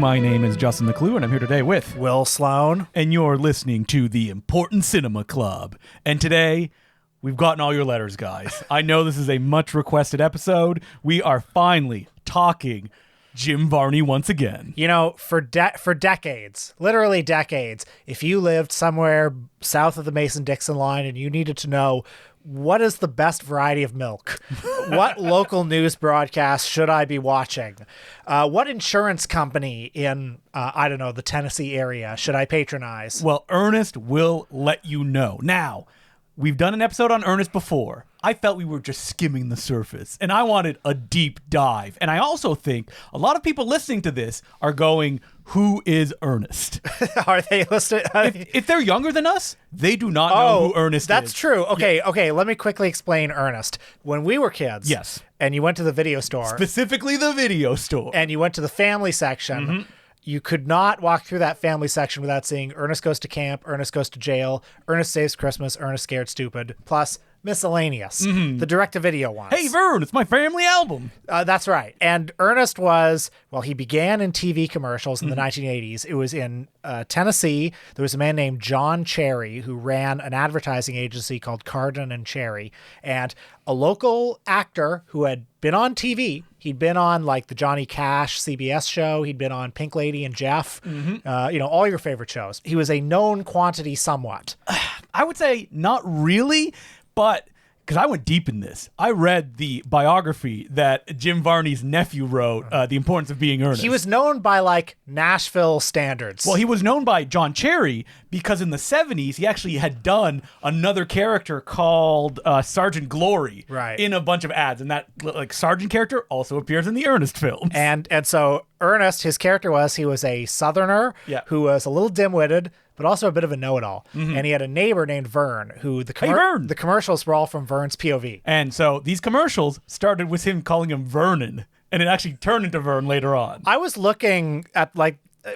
My name is Justin the Clue, and I'm here today with Will Sloan. And you're listening to the Important Cinema Club. And today, we've gotten all your letters, guys. I know this is a much requested episode. We are finally talking Jim Varney once again. You know, for decades, literally decades, if you lived somewhere south of the Mason-Dixon line and you needed to know what is the best variety of milk, what local news broadcast should I be watching, what insurance company in, the Tennessee area should I patronize? Well, Ernest will let you know. Now, we've done an episode on Ernest before. I felt we were just skimming the surface, and I wanted a deep dive. And I also think a lot of people listening to this are going, who is Ernest? Are they listening? If they're younger than us, they do not know who Ernest is. That's true. Okay, let me quickly explain Ernest. When we were kids, yes, and you went to the video store. Specifically the video store. And you went to the family section, you could not walk through that family section without seeing Ernest Goes to Camp, Ernest Goes to Jail, Ernest Saves Christmas, Ernest Scared Stupid, plus miscellaneous, the direct-to-video ones. Hey, Vern, it's my family album. That's right. And Ernest he began in TV commercials in the 1980s. It was in Tennessee. There was a man named John Cherry who ran an advertising agency called Carden and Cherry. And a local actor who had been on TV, he'd been on like the Johnny Cash CBS show. He'd been on Pink Lady and Jeff, all your favorite shows. He was a known quantity somewhat. I would say not really. But because I went deep in this, I read the biography that Jim Varney's nephew wrote, The Importance of Being Ernest. He was known by like Nashville standards. Well, he was known by John Cherry because in the 70s, he actually had done another character called Sergeant Glory in a bunch of ads. And that like Sergeant character also appears in the Ernest films. And so Ernest, his character he was a Southerner who was a little dim-witted, but also a bit of a know-it-all. And he had a neighbor named Vern, who the commercials were all from Vern's POV. And so these commercials started with him calling him Vernon, and it actually turned into Vern later on. I was looking at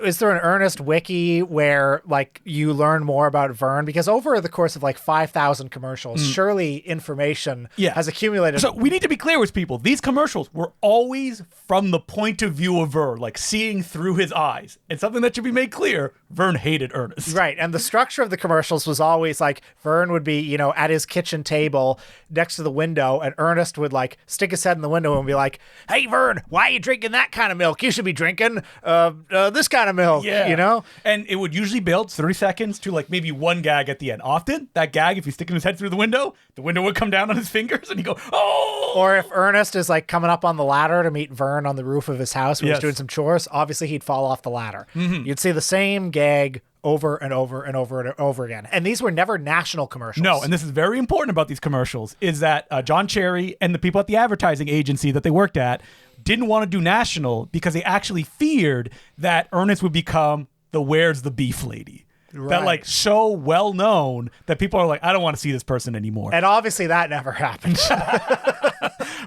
is there an Ernest wiki where like you learn more about Vern? Because over the course of like 5,000 commercials, surely information has accumulated. So we need to be clear with people. These commercials were always from the point of view of Vern, like seeing through his eyes. And something that should be made clear, Vern hated Ernest. Right. And the structure of the commercials was always like Vern would be, at his kitchen table next to the window, and Ernest would like stick his head in the window and be like, "Hey, Vern, why are you drinking that kind of milk? You should be drinking this kind of milk," And it would usually build 30 seconds to like maybe one gag at the end. Often that gag, if he's sticking his head through the window would come down on his fingers and he'd go, "Oh!" Or if Ernest is like coming up on the ladder to meet Vern on the roof of his house when he's doing some chores, obviously he'd fall off the ladder. You'd see the same gag over and over and over and over again. And these were never national commercials. No, and this is very important about these commercials, is that John Cherry and the people at the advertising agency that they worked at didn't want to do national because they actually feared that Ernest would become the Where's the Beef lady. Right. That like so well known that people are like, I don't want to see this person anymore. And obviously that never happened.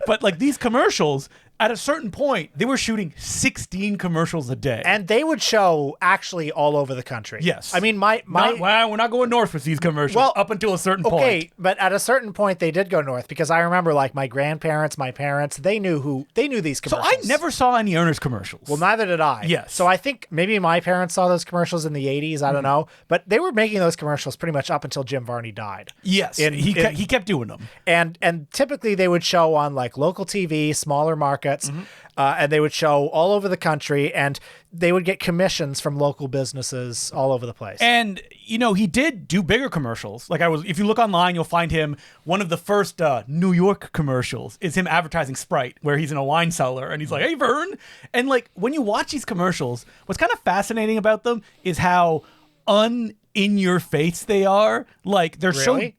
But like these commercials, at a certain point, they were shooting 16 commercials a day. And they would show actually all over the country. Yes. I mean, we're not going north with these commercials up until a certain point. Okay, but at a certain point, they did go north because I remember like my grandparents, my parents, they knew these commercials. So I never saw any Ernest commercials. Well, neither did I. Yes. So I think maybe my parents saw those commercials in the 80s. I don't know. But they were making those commercials pretty much up until Jim Varney died. Yes. He kept doing them. And typically they would show on like local TV, smaller markets, and they would show all over the country, and they would get commissions from local businesses all over the place. And, he did do bigger commercials. Like if you look online, you'll find him, one of the first New York commercials is him advertising Sprite, where he's in a wine cellar and he's like, "Hey, Vern." And like when you watch these commercials, what's kind of fascinating about them is how in your face they are. Like they're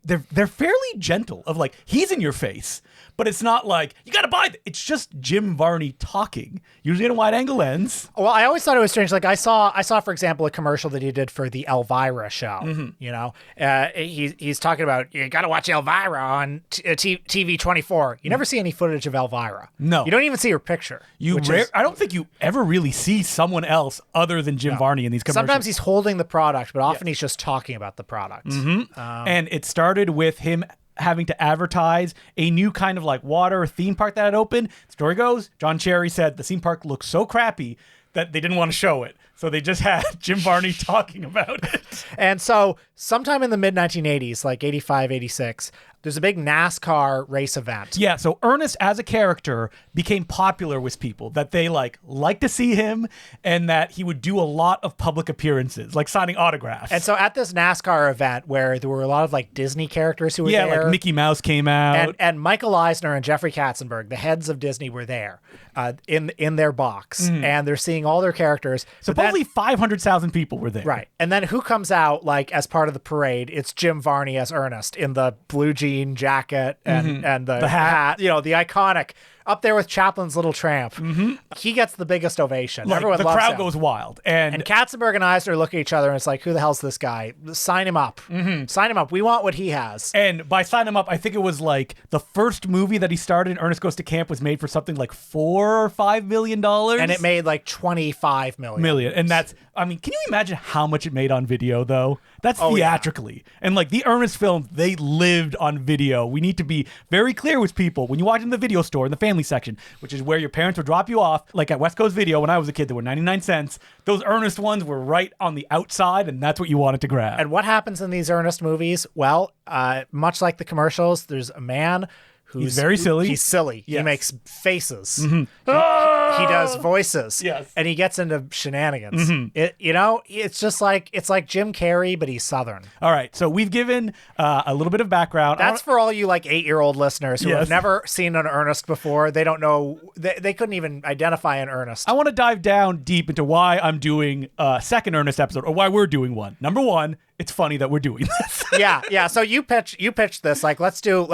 they're fairly gentle of like, he's in your face, but it's not like you gotta buy it's just Jim Varney talking, usually in a wide angle lens. Well, I always thought it was strange. Like I saw for example a commercial that he did for the Elvira show. He's talking about, you gotta watch Elvira on TV 24. You never see any footage of Elvira. No, you don't even see her picture. I don't think you ever really see someone else other than Jim Varney in these commercials. Sometimes he's holding the product, but often he's just talking about the product. And it started with him having to advertise a new kind of like water theme park that had opened. Story goes, John Cherry said the theme park looked so crappy that they didn't want to show it. So they just had Jim Varney talking about it. And so sometime in the mid 1980s, like 85, 86, there's a big NASCAR race event. Yeah, so Ernest as a character became popular with people, that they like to see him, and that he would do a lot of public appearances, like signing autographs. And so at this NASCAR event where there were a lot of like Disney characters who were there. Yeah, like Mickey Mouse came out. And Michael Eisner and Jeffrey Katzenberg, the heads of Disney, were there in their box. And they're seeing all their characters. Supposedly 500,000 people were there. Right. And then who comes out like as part of the parade? It's Jim Varney as Ernest in the blue jean jacket and the hat. You know, the iconic, up there with Chaplin's Little Tramp. He gets the biggest ovation. Like, Everyone the loves crowd him. goes wild. And Katzenberg and Eisner look at each other and it's like, who the hell's this guy? Sign him up. Sign him up. We want what he has. And by sign him up, I think it was like the first movie that he started, Ernest Goes to Camp, was made for something like $4 or $5 million. And it made like 25 million. And that's, I mean, can you imagine how much it made on video though? That's theatrically. Yeah. And like the Ernest films, they lived on video. We need to be very clear with people. When you watch in the video store, in the family section, which is where your parents would drop you off, like at West Coast Video when I was a kid, there were 99 cents. Those Ernest ones were right on the outside, and that's what you wanted to grab. And what happens in these Ernest movies? Well, much like the commercials, there's a man who's very silly. He's silly. Yes. He makes faces. He does voices. Yes. And he gets into shenanigans. It's just like Jim Carrey, but he's Southern. All right. So we've given a little bit of background. That's for all you like 8-year-old listeners who Yes. have never seen an Ernest before. They don't know. They couldn't even identify an Ernest. I want to dive down deep into why I'm doing a second Ernest episode, or why we're doing one. Number one, it's funny that we're doing this. yeah. So you pitched this, like, let's do,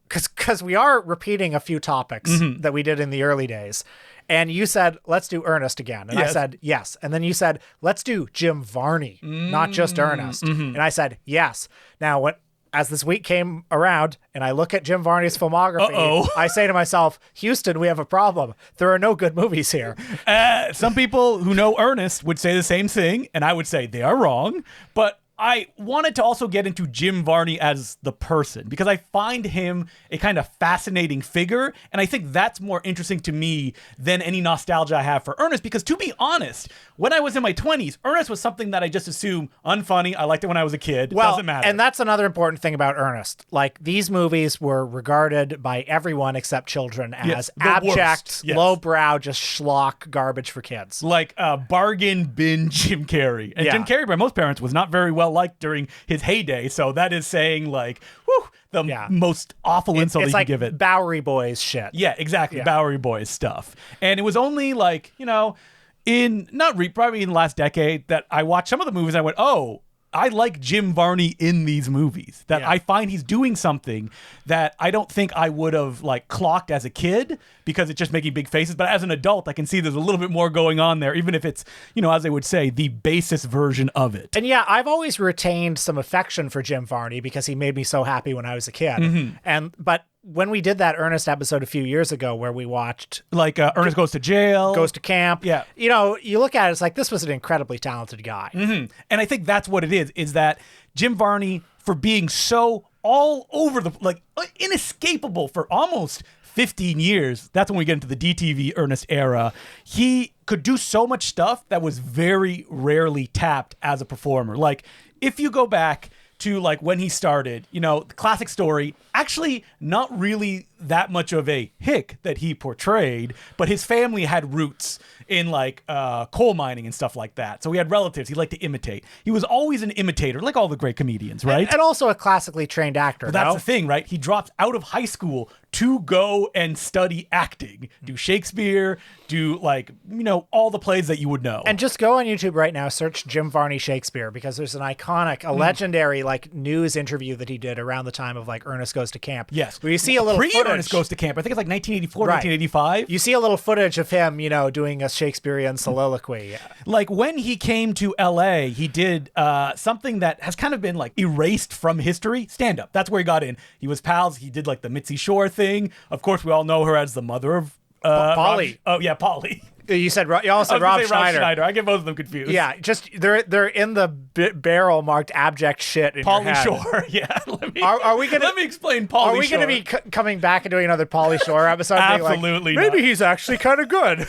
because we are repeating a few topics that we did in the early days. And you said, let's do Ernest again. And Yes. I said, yes. And then you said, let's do Jim Varney, not just Ernest. And I said, yes. Now, as this week came around and I look at Jim Varney's filmography, I say to myself, Houston, we have a problem. There are no good movies here. Some people who know Ernest would say the same thing, and I would say they are wrong. But I wanted to also get into Jim Varney as the person, because I find him a kind of fascinating figure, and I think that's more interesting to me than any nostalgia I have for Ernest, because to be honest, when I was in my 20s, Ernest was something that I just assumed unfunny. I liked it when I was a kid. Well, Doesn't matter. and that's another important thing about Ernest. Like, these movies were regarded by everyone except children as the abject, worst. Yes. lowbrow, just schlock garbage for kids. Like bargain bin Jim Carrey. And Yeah. Jim Carrey, by most parents, was not very well liked during his heyday. So that is saying, like, whew, the most awful insult It's you like can give it. Bowery Boys shit. Yeah, exactly. Yeah. Bowery Boys stuff. And it was only like, probably in the last decade that I watched some of the movies and I went, oh, I like Jim Varney in these movies. That I find he's doing something that I don't think I would have like clocked as a kid, because it's just making big faces. But as an adult, I can see there's a little bit more going on there, even if it's, as they would say, the basest version of it. And yeah, I've always retained some affection for Jim Varney because he made me so happy when I was a kid. But when we did that Ernest episode a few years ago where we watched like Ernest Goes to Jail, Goes to Camp. Yeah. You look at it, it's like, this was an incredibly talented guy. And I think that's what it is that Jim Varney, for being so all over the, like, inescapable for almost 15 years, that's when we get into the DTV Ernest era, he could do so much stuff that was very rarely tapped as a performer. Like, if you go back to like when he started, the classic story, actually not really that much of a hick that he portrayed, but his family had roots in like coal mining and stuff like that. So he had relatives he liked to imitate. He was always an imitator, like all the great comedians, right? And also a classically trained actor. But that's the thing, right? He drops out of high school to go and study acting, do Shakespeare, do like, all the plays that you would know. And just go on YouTube right now, search Jim Varney Shakespeare, because there's an iconic, legendary like news interview that he did around the time of like Ernest Goes to Camp. Yes. Where you see a little footage. Ernest Goes to Camp. I think it's like 1984, Right. 1985. You see a little footage of him, doing a Shakespearean soliloquy. Like when he came to LA, he did something that has kind of been like erased from history. Stand up. That's where he got in. He was pals. He did like the Mitzi Shore thing. Of course, we all know her as the mother of Polly. Oh yeah, Polly. You said you also I said was gonna Rob say Rob Schneider. Schneider. I get both of them confused. Yeah, just they're in the barrel marked abject shit in Pauly your head. Shore. Yeah. Are we gonna? Let me explain Pauly Shore. Are we going to be coming back and doing another Pauly Shore episode? Absolutely Maybe not. he's actually kind of good.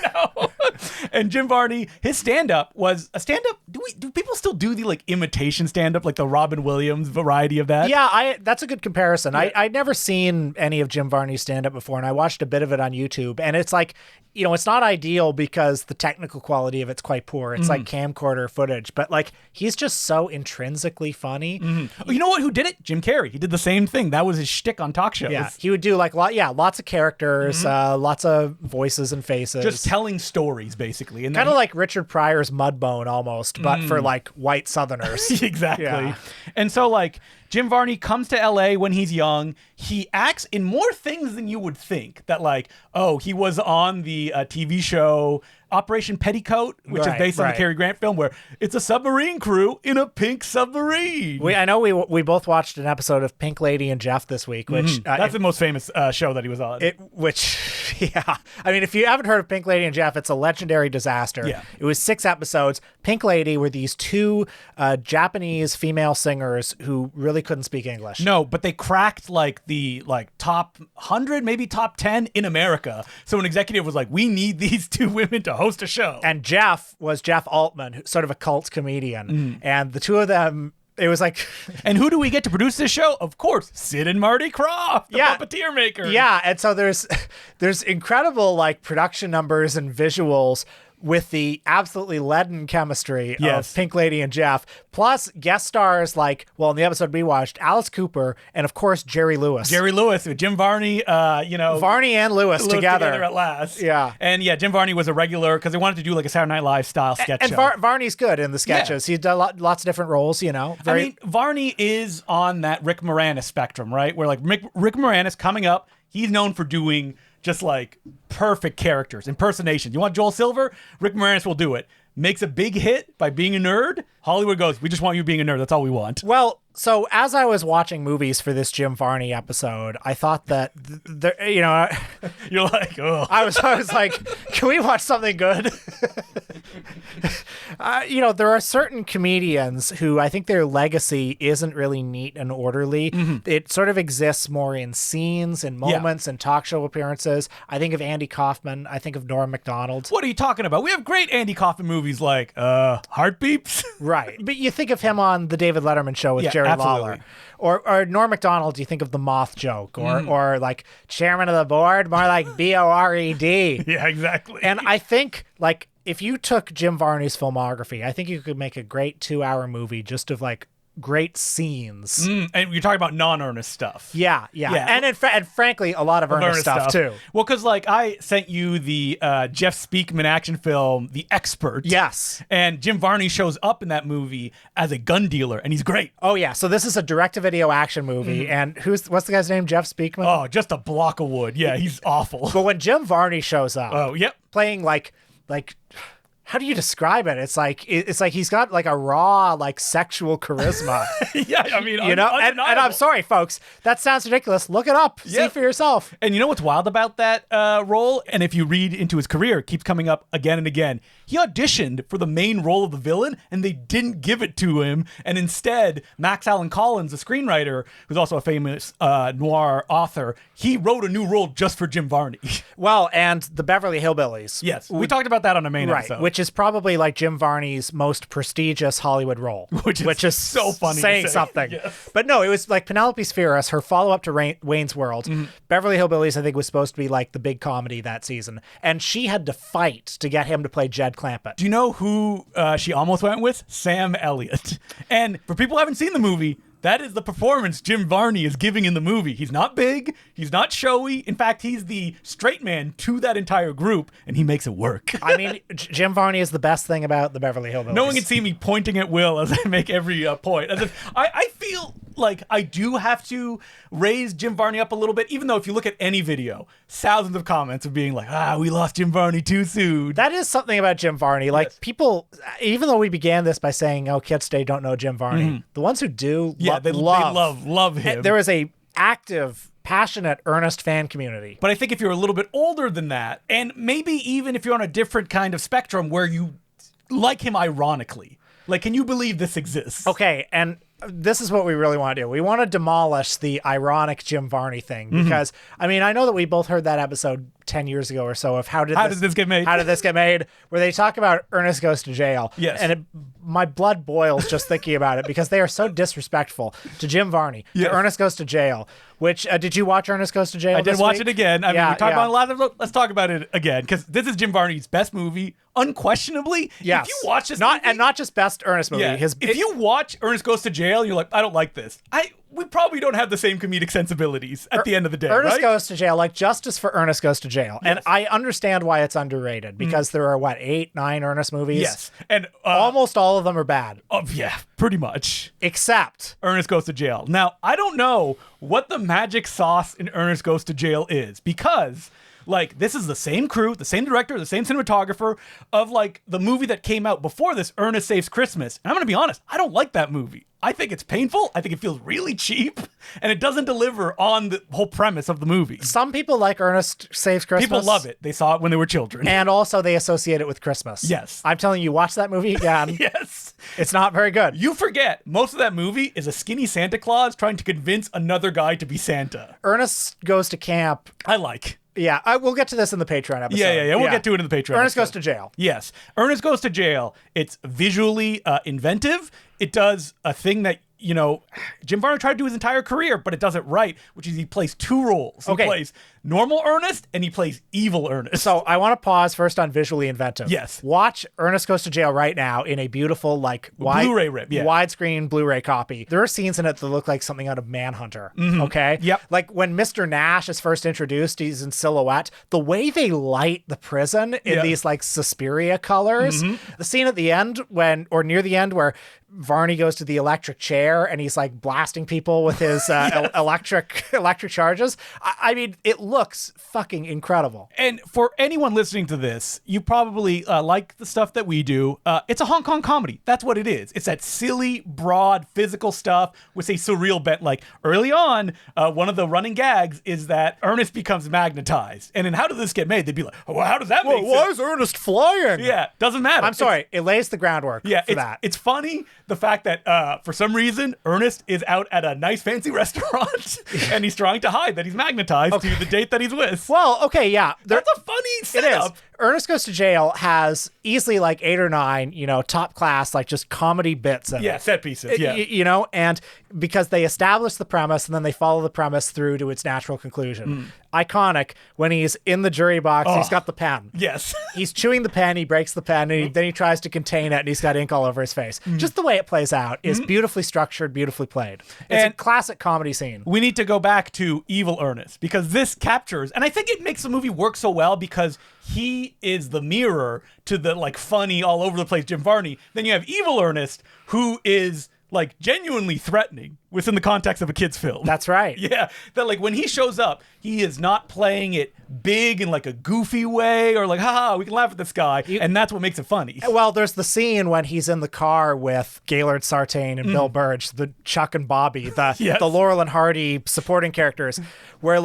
And Jim Varney, his stand-up was a stand-up. Do people still do the like imitation stand-up, like the Robin Williams variety of that? Yeah, that's a good comparison. I'd never seen any of Jim Varney's stand-up before, and I watched a bit of it on YouTube, and it's like, it's not ideal because the technical quality of it's quite poor. It's like camcorder footage, but like he's just so intrinsically funny. You know what? Who did it? Jim Carrey. He did the same thing. That was his shtick on talk shows. Yeah, he would do like lots of characters, lots of voices and faces, Just telling stories, basically. And kind of like Richard Pryor's Mudbone almost, but for like white Southerners. Exactly. Yeah. And so like Jim Varney comes to LA when he's young. He acts in more things than you would think. That like, oh, he was on the TV show Operation Petticoat, which is based on the Cary Grant film, where it's a submarine crew in a pink submarine. I know we both watched an episode of Pink Lady and Jeff this week, which that's the most famous show that he was on. Yeah. I mean, if you haven't heard of Pink Lady and Jeff, it's a legendary disaster. Yeah. It was 6 episodes. Pink Lady were these 2 Japanese female singers who really couldn't speak English. No, but they cracked like the top 100, maybe top 10 in America. So an executive was like, we need these 2 women to host a show. And Jeff was Jeff Altman, sort of a cult comedian. And the 2 of them, it was like... And who do we get to produce this show? Of course, Sid and Marty Krofft, the puppeteer maker. Yeah, and so there's incredible like production numbers and visuals with the absolutely leaden chemistry of Pink Lady and Jeff, plus guest stars like, well, in the episode we watched, Alice Cooper and, of course, Jerry Lewis. Jerry Lewis with Jim Varney, Varney and Lewis together at last. Yeah. And yeah, Jim Varney was a regular because they wanted to do like a Saturday Night Live style sketch show. And Varney's good in the sketches. He's done lots of different roles, I mean, Varney is on that Rick Moranis spectrum, right? Where like Rick Moranis coming up, he's known for doing just like perfect characters, impersonations. You want Joel Silver? Rick Moranis will do it. Makes a big hit by being a nerd. Hollywood goes, we just want you being a nerd. That's all we want. Well, so as I was watching movies for this Jim Varney episode, I thought that, You're like, oh. I was like, can we watch something good? There are certain comedians who I think their legacy isn't really neat and orderly. It sort of exists more in scenes and moments and talk show appearances. I think of Andy Kaufman. I think of Norm Macdonald. What are you talking about? We have great Andy Kaufman movies like Heartbeeps. Right. But you think of him on the David Letterman show with Jerry Lawler. Or Norm Macdonald, you think of the moth joke. Or like chairman of the board, more like B-O-R-E-D. Yeah, exactly. And I think like if you took Jim Varney's filmography, I think you could make a great 2-hour movie just of like great scenes. And you're talking about non-Ernest stuff. Yeah. And frankly, a lot of Ernest stuff too. Well, because like I sent you the Jeff Speakman action film, The Expert. Yes. And Jim Varney shows up in that movie as a gun dealer, and he's great. Oh yeah. So this is a direct-to-video action movie, and what's the guy's name? Jeff Speakman? Oh, just a block of wood. Yeah, he's awful. But when Jim Varney shows up, playing like. How do you describe it? It's like he's got like a raw like sexual charisma. Yeah, I mean, and I'm sorry, folks, that sounds ridiculous. Look it up, see for yourself. And you know what's wild about that role? And if you read into his career, it keeps coming up again and again. He auditioned for the main role of the villain, and they didn't give it to him. And instead, Max Allan Collins, the screenwriter, who's also a famous noir author, he wrote a new role just for Jim Varney. Well, and the Beverly Hillbillies. Yes, we talked about that on a main episode. Which is probably like Jim Varney's most prestigious Hollywood role. Which is so funny saying to say. Something. Yes. But no, it was like Penelope Spheris, her follow-up to Wayne's World. Beverly Hillbillies, I think, was supposed to be like the big comedy that season. And she had to fight to get him to play Jed Clampett. Do you know who she almost went with? Sam Elliott. And for people who haven't seen the movie, that is the performance Jim Varney is giving in the movie. He's not big. He's not showy. In fact, he's the straight man to that entire group, and he makes it work. I mean, Jim Varney is the best thing about the Beverly Hillbillies. No one can see me pointing at Will as I make every point. As if I feel like I do have to raise Jim Varney up a little bit, even though if you look at any video, thousands of comments of being like, we lost Jim Varney too soon. That is something about Jim Varney. Like people, even though we began this by saying, kids today don't know Jim Varney, the ones who do, they love him. There is a active passionate Ernest fan community. But I think if you're a little bit older than that, and maybe even if you're on a different kind of spectrum where you like him ironically, like, can you believe this exists? Okay, and this is what we really want to do. We want to demolish the ironic Jim Varney thing because, I mean, I know that we both heard that episode 10 years ago or so of How Did This Get Made? How Did This Get Made? Where they talk about Ernest Goes to Jail. Yes. And my blood boils just thinking about it because they are so disrespectful to Jim Varney, Yes. to Ernest Goes to Jail, which, did you watch Ernest Goes to Jail I did this watch week? it again. I mean, Yeah, we talked yeah. about it a lot of, let's talk about it again, because this is Jim Varney's best movie, unquestionably. Yes. If you watch this not movie, and not just best Ernest movie. yeah, if you watch Ernest Goes to Jail, and you're like, I don't like this. We probably don't have the same comedic sensibilities at the end of the day, Ernest right? Goes to Jail, like justice for Ernest Goes to Jail. And I understand why it's underrated because there are, 8, 9 Ernest movies? Yes. And Almost all of them are bad. yeah, pretty much. Except Ernest Goes to Jail. Now, I don't know what the magic sauce in Ernest Goes to Jail is because, like, this is the same crew, the same director, the same cinematographer of, like, the movie that came out before this, Ernest Saves Christmas. And I'm going to be honest, I don't like that movie. I think it's painful. I think it feels really cheap, and it doesn't deliver on the whole premise of the movie. some people like Ernest Saves Christmas. People love it. They saw it when they were children. And also they associate it with Christmas. Yes. I'm telling you, watch that movie again. Yes. It's not very good. You forget, most of that movie is a skinny Santa Claus trying to convince another guy to be Santa. Ernest Goes to Camp. I like. Yeah, we'll get to this in the Patreon episode. Yeah. We'll get to it in the Patreon. Ernest episode. Goes to Jail. Yes. Ernest Goes to Jail. It's visually inventive. It does a thing that, Jim Varney tried to do his entire career, but it does it right, which is he plays 2 roles. Okay. He plays normal Ernest and he plays evil Ernest. So I want to pause first on visually inventive. Yes. Watch Ernest Goes to Jail right now in a beautiful, Blu-ray rip, yeah. widescreen Blu-ray copy. There are scenes in it that look like something out of Manhunter. Okay? Yep. Like when Mr. Nash is first introduced, he's in silhouette. The way they light the prison in these Suspiria colors. The scene at the end near the end where Varney goes to the electric chair and he's blasting people with his electric charges. I mean, it looks fucking incredible. And for anyone listening to this, you probably like the stuff that we do. It's a Hong Kong comedy. That's what it is. It's that silly, broad, physical stuff with a surreal bent. Like early on, one of the running gags is that Ernest becomes magnetized. And in How Did This Get Made? They'd be like, well, how does that make sense? Why is Ernest flying? Yeah, doesn't matter. I'm sorry. It lays the groundwork for that. It's funny, the fact that for some reason, Ernest is out at a nice fancy restaurant and he's trying to hide that he's magnetized to the date that he's with. Well, okay, yeah. That's a funny It setup. is. Ernest Goes to Jail has easily 8 or 9, top class, just comedy bits in it. Yeah, set pieces, yeah. And because they establish the premise and then they follow the premise through to its natural conclusion. Iconic, when he's in the jury box, he's got the pen. Yes. He's chewing the pen, he breaks the pen, and then he tries to contain it, and he's got ink all over his face. Just the way it plays out is beautifully structured, beautifully played. It's a classic comedy scene. We need to go back to Evil Ernest because this captures, and I think it makes the movie work so well because he is the mirror to the funny all over the place Jim Varney. Then you have Evil Ernest, who is genuinely threatening within the context of a kid's film. That's right. Yeah, that when he shows up, he is not playing it big in a goofy way or haha, we can laugh at this guy, and that's what makes it funny. Well, there's the scene when he's in the car with Gaylord Sartain and Bill Burge, the Chuck and Bobby, the Laurel and Hardy supporting characters, where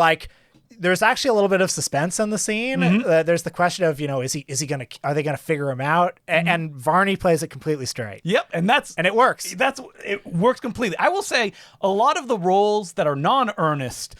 there's actually a little bit of suspense in the scene. There's the question of, are they gonna figure him out? And Varney plays it completely straight. Yep, and it works. It works completely. I will say a lot of the roles that are non-Ernest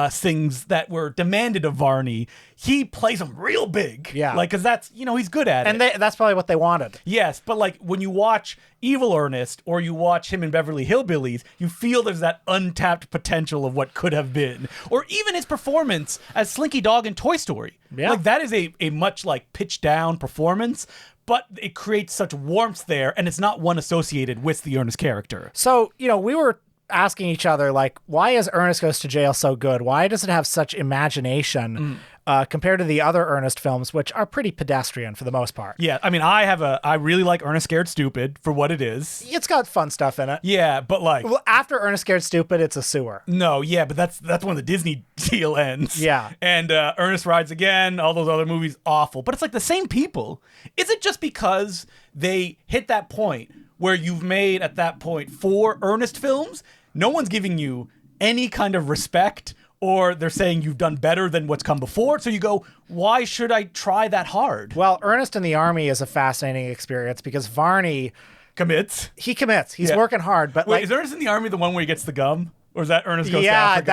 things that were demanded of Varney, he plays them real big. Yeah. Because that's, he's good at it. And that's probably what they wanted. Yes, but when you watch Evil Ernest or you watch him in Beverly Hillbillies, you feel there's that untapped potential of what could have been. Or even his performance as Slinky Dog in Toy Story. Yeah. That is a much pitched down performance, but it creates such warmth there, and it's not one associated with the Ernest character. So, we were asking each other, why is Ernest Goes to Jail so good? Why does it have such imagination compared to the other Ernest films, which are pretty pedestrian for the most part? Yeah, I mean, I really like Ernest Scared Stupid for what it is. It's got fun stuff in it. Yeah, but Well, after Ernest Scared Stupid, it's a sewer. No, yeah, but that's when the Disney deal ends. Yeah. And Ernest Rides Again, all those other movies, awful. But it's the same people. Is it just because they hit that point where you've made, at that point, 4 Ernest films? No one's giving you any kind of respect or they're saying you've done better than what's come before. So you go, why should I try that hard? Well, Ernest in the Army is a fascinating experience because Varney Commits. he commits. He's working hard, but Wait, like is Ernest in the Army the one where he gets the gum? Or is that Ernest Goes to yeah, Africa?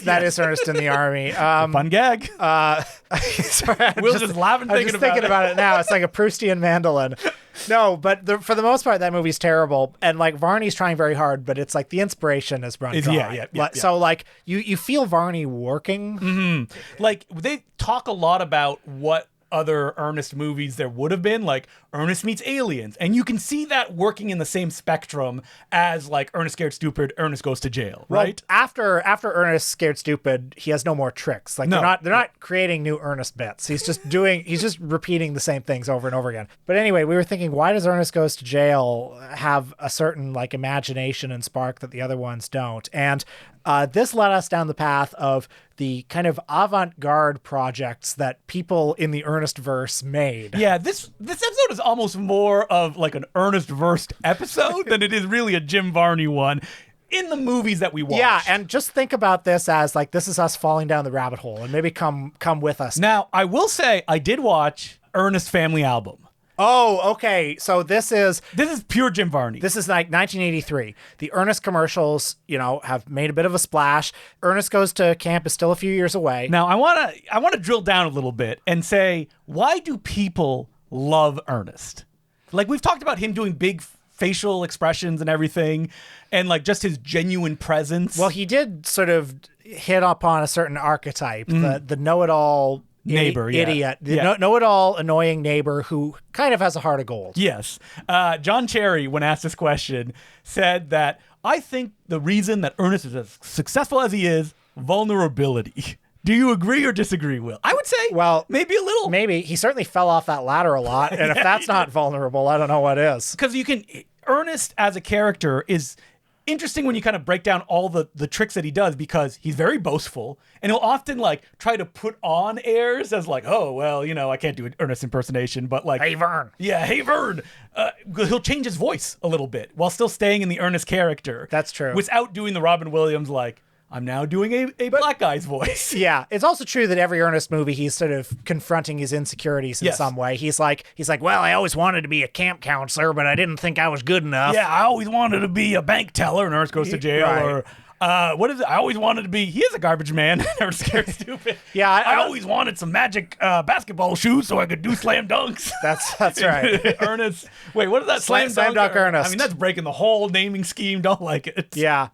that is Ernest in the Army. Fun gag. Sorry, I'm Will's just laughing I'm just thinking about it now. It's like a Proustian mandolin. No, but for the most part, that movie's terrible. And like Varney's trying very hard, but it's like the inspiration is run dry. Yeah. So like you feel Varney working. Like they talk a lot about what other Ernest movies there would have been, like Ernest Meets Aliens, and you can see that working in the same spectrum as like Ernest Scared Stupid, Ernest Goes to Jail, right? Well, after Ernest Scared Stupid, he has no more tricks. Like they're not creating new Ernest bits. He's just repeating the same things over and over again. But anyway, we were thinking, why does Ernest Goes to Jail have a certain like imagination and spark that the other ones don't? And this led us down the path of the kind of avant-garde projects that people in the Ernest verse made. Yeah, this episode is almost more of like an Ernest verse episode than it is really a Jim Varney one in the movies that we watch. Yeah, and just think about this as like this is us falling down the rabbit hole, and maybe come with us. Now, I will say I did watch Ernest Family Album. Oh, okay. So this is pure Jim Varney. This is like 1983. The Ernest commercials, have made a bit of a splash. Ernest Goes to Camp is still a few years away. Now, I want to drill down a little bit and say, why do people love Ernest? Like we've talked about him doing big facial expressions and everything, and like just his genuine presence. Well, he did sort of hit upon a certain archetype, the know-it-all neighbor, idiot, yeah. Know-it-all annoying neighbor who kind of has a heart of gold. Yes. John Cherry, when asked this question, said that, I think the reason that Ernest is as successful as he is, vulnerability. Do you agree or disagree, Will? I would say, well, maybe a little. Maybe. He certainly fell off that ladder a lot, and if that's not vulnerable, I don't know what is. Because Ernest as a character is interesting when you kind of break down all the tricks that he does, because he's very boastful and he'll often like try to put on airs as like, oh, well, I can't do an Ernest impersonation, but like, hey, Vern. Yeah, hey, Vern. He'll change his voice a little bit while still staying in the Ernest character. That's true. Without doing the Robin Williams, like, I'm now doing a black guy's voice. Yeah. It's also true that every Ernest movie, he's sort of confronting his insecurities in some way. He's like, well, I always wanted to be a camp counselor, but I didn't think I was good enough. Yeah, I always wanted to be a bank teller, and Ernest Goes to Jail. Right. Or what is it? I always wanted to be, he is a garbage man. Ernest Scared Stupid. Yeah. I always wanted some magic basketball shoes so I could do slam dunks. That's right. Ernest. Wait, what is that? Slam dunk Ernest. I mean, that's breaking the whole naming scheme. Don't like it. Yeah.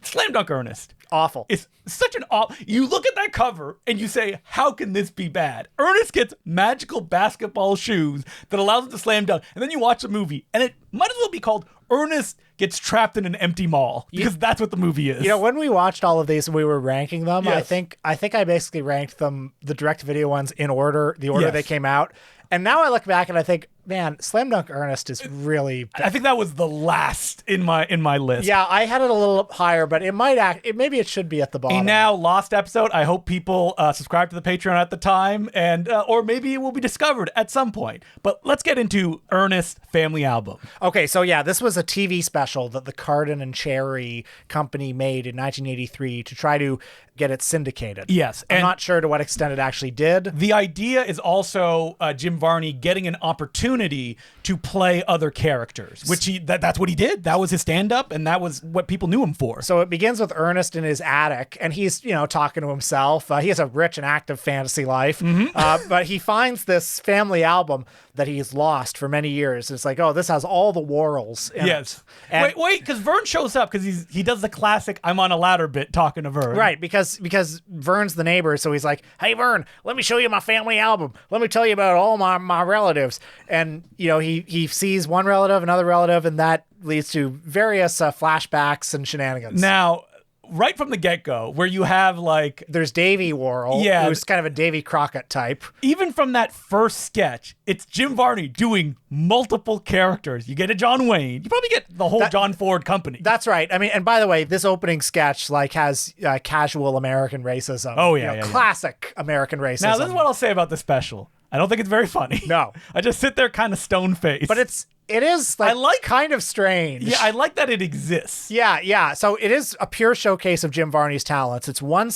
Slam dunk Ernest. Awful. It's such an you look at that cover and you say, how can this be bad? Ernest gets magical basketball shoes that allows him to slam dunk, and then you watch the movie and it might as well be called Ernest Gets Trapped in an Empty Mall, because that's what the movie is. When we watched all of these and we were ranking them, yes. I think I basically ranked them, the direct-to-video ones, in order, the order they came out. And now I look back and I think, man, Slam Dunk Ernest is really... I think that was the last in my list. Yeah, I had it a little higher, but maybe it should be at the bottom. A now lost episode. I hope people subscribe to the Patreon at the time, and or maybe it will be discovered at some point. But let's get into Ernest Family Album. Okay, so yeah, this was a TV special that the Carden and Cherry company made in 1983 to try to get it syndicated. Yes. I'm not sure to what extent it actually did. The idea is also Jim Varney getting an opportunity to play other characters, which that's what he did. That was his stand-up, and that was what people knew him for. So it begins with Ernest in his attic, and he's, talking to himself. He has a rich and active fantasy life, but he finds this family album that he's lost for many years. It's like, oh, this has all the Worrells in yes. it. And wait, because Vern shows up because he does the classic "I'm on a ladder" bit talking to Vern. Right, because Vern's the neighbor, so he's like, hey, Vern, let me show you my family album. Let me tell you about all my relatives. And, he sees one relative, another relative, and that leads to various flashbacks and shenanigans. Now, right from the get-go, where you have like... There's Davy Worrell, who's kind of a Davy Crockett type. Even from that first sketch, it's Jim Varney doing multiple characters. You get a John Wayne. You probably get the whole John Ford company. That's right. I mean, and by the way, this opening sketch has casual American racism. Oh, yeah. Classic American racism. Now, this is what I'll say about the special. I don't think it's very funny. No. I just sit there kind of stone-faced. But it's It is kind of strange. Yeah, I like that it exists. Yeah. So it is a pure showcase of Jim Varney's talents. It's one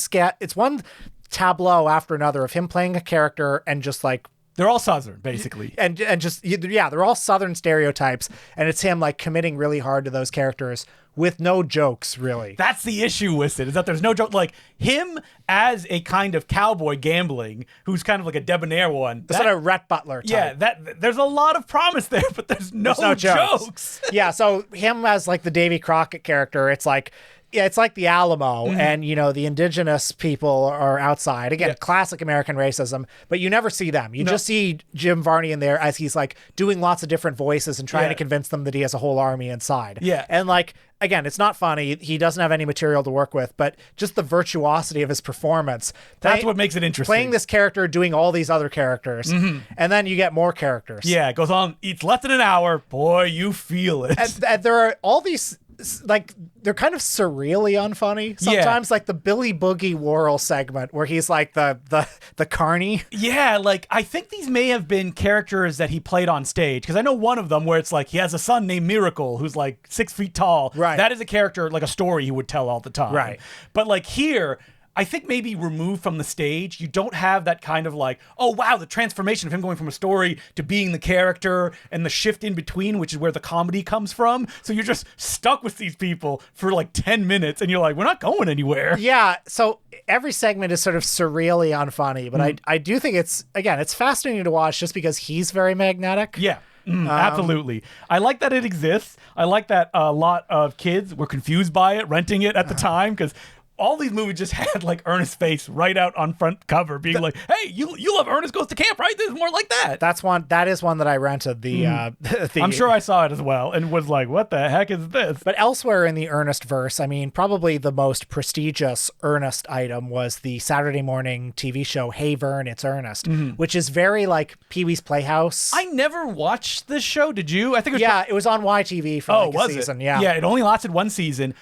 tableau after another of him playing a character and just like they're all Southern, basically. And just, yeah, they're all Southern stereotypes. And it's him like committing really hard to those characters with no jokes, really. That's the issue with it, is that there's no joke. Like him as a kind of cowboy gambling, who's kind of like a debonair one. Sort of Rhett Butler type. Yeah, there's a lot of promise there, but there's no jokes. Yeah, so him as like the Davy Crockett character, it's like, yeah, it's like the Alamo, and you know the indigenous people are outside. Again, classic American racism, but you never see them. You just see Jim Varney in there as he's like doing lots of different voices and trying to convince them that he has a whole army inside. Yeah, and like again, it's not funny. He doesn't have any material to work with, but just the virtuosity of his performance. That's what makes it interesting. Playing this character, doing all these other characters, and then you get more characters. Yeah, it goes on. It's less than an hour. Boy, you feel it. And there are all these. Like they're kind of surreally unfunny sometimes, like the Billy Boogie Worrell segment where he's like the carny. Yeah, like I think these may have been characters that he played on stage, because I know one of them where it's like he has a son named Miracle who's like 6 feet tall. Right, that is a character, like a story he would tell all the time. Right, but like here, I think maybe removed from the stage, you don't have that kind of like, oh, wow, the transformation of him going from a story to being the character and the shift in between, which is where the comedy comes from. So you're just stuck with these people for like 10 minutes and you're like, we're not going anywhere. Yeah. So every segment is sort of surreally unfunny, but I do think it's fascinating to watch just because he's very magnetic. Yeah. Absolutely. I like that it exists. I like that a lot of kids were confused by it, renting it at the time, because all these movies just had like Ernest's face right out on front cover, being like, "Hey, you love Ernest Goes to Camp, right? This is more like that." That is one that I rented. I'm sure I saw it as well and was like, "What the heck is this?" But elsewhere in the Ernest verse, I mean, probably the most prestigious Ernest item was the Saturday morning TV show "Hey Vern, It's Ernest," which is very like Pee-wee's Playhouse. I never watched this show. Did you? I think it was on YTV for a season. Yeah, it only lasted one season.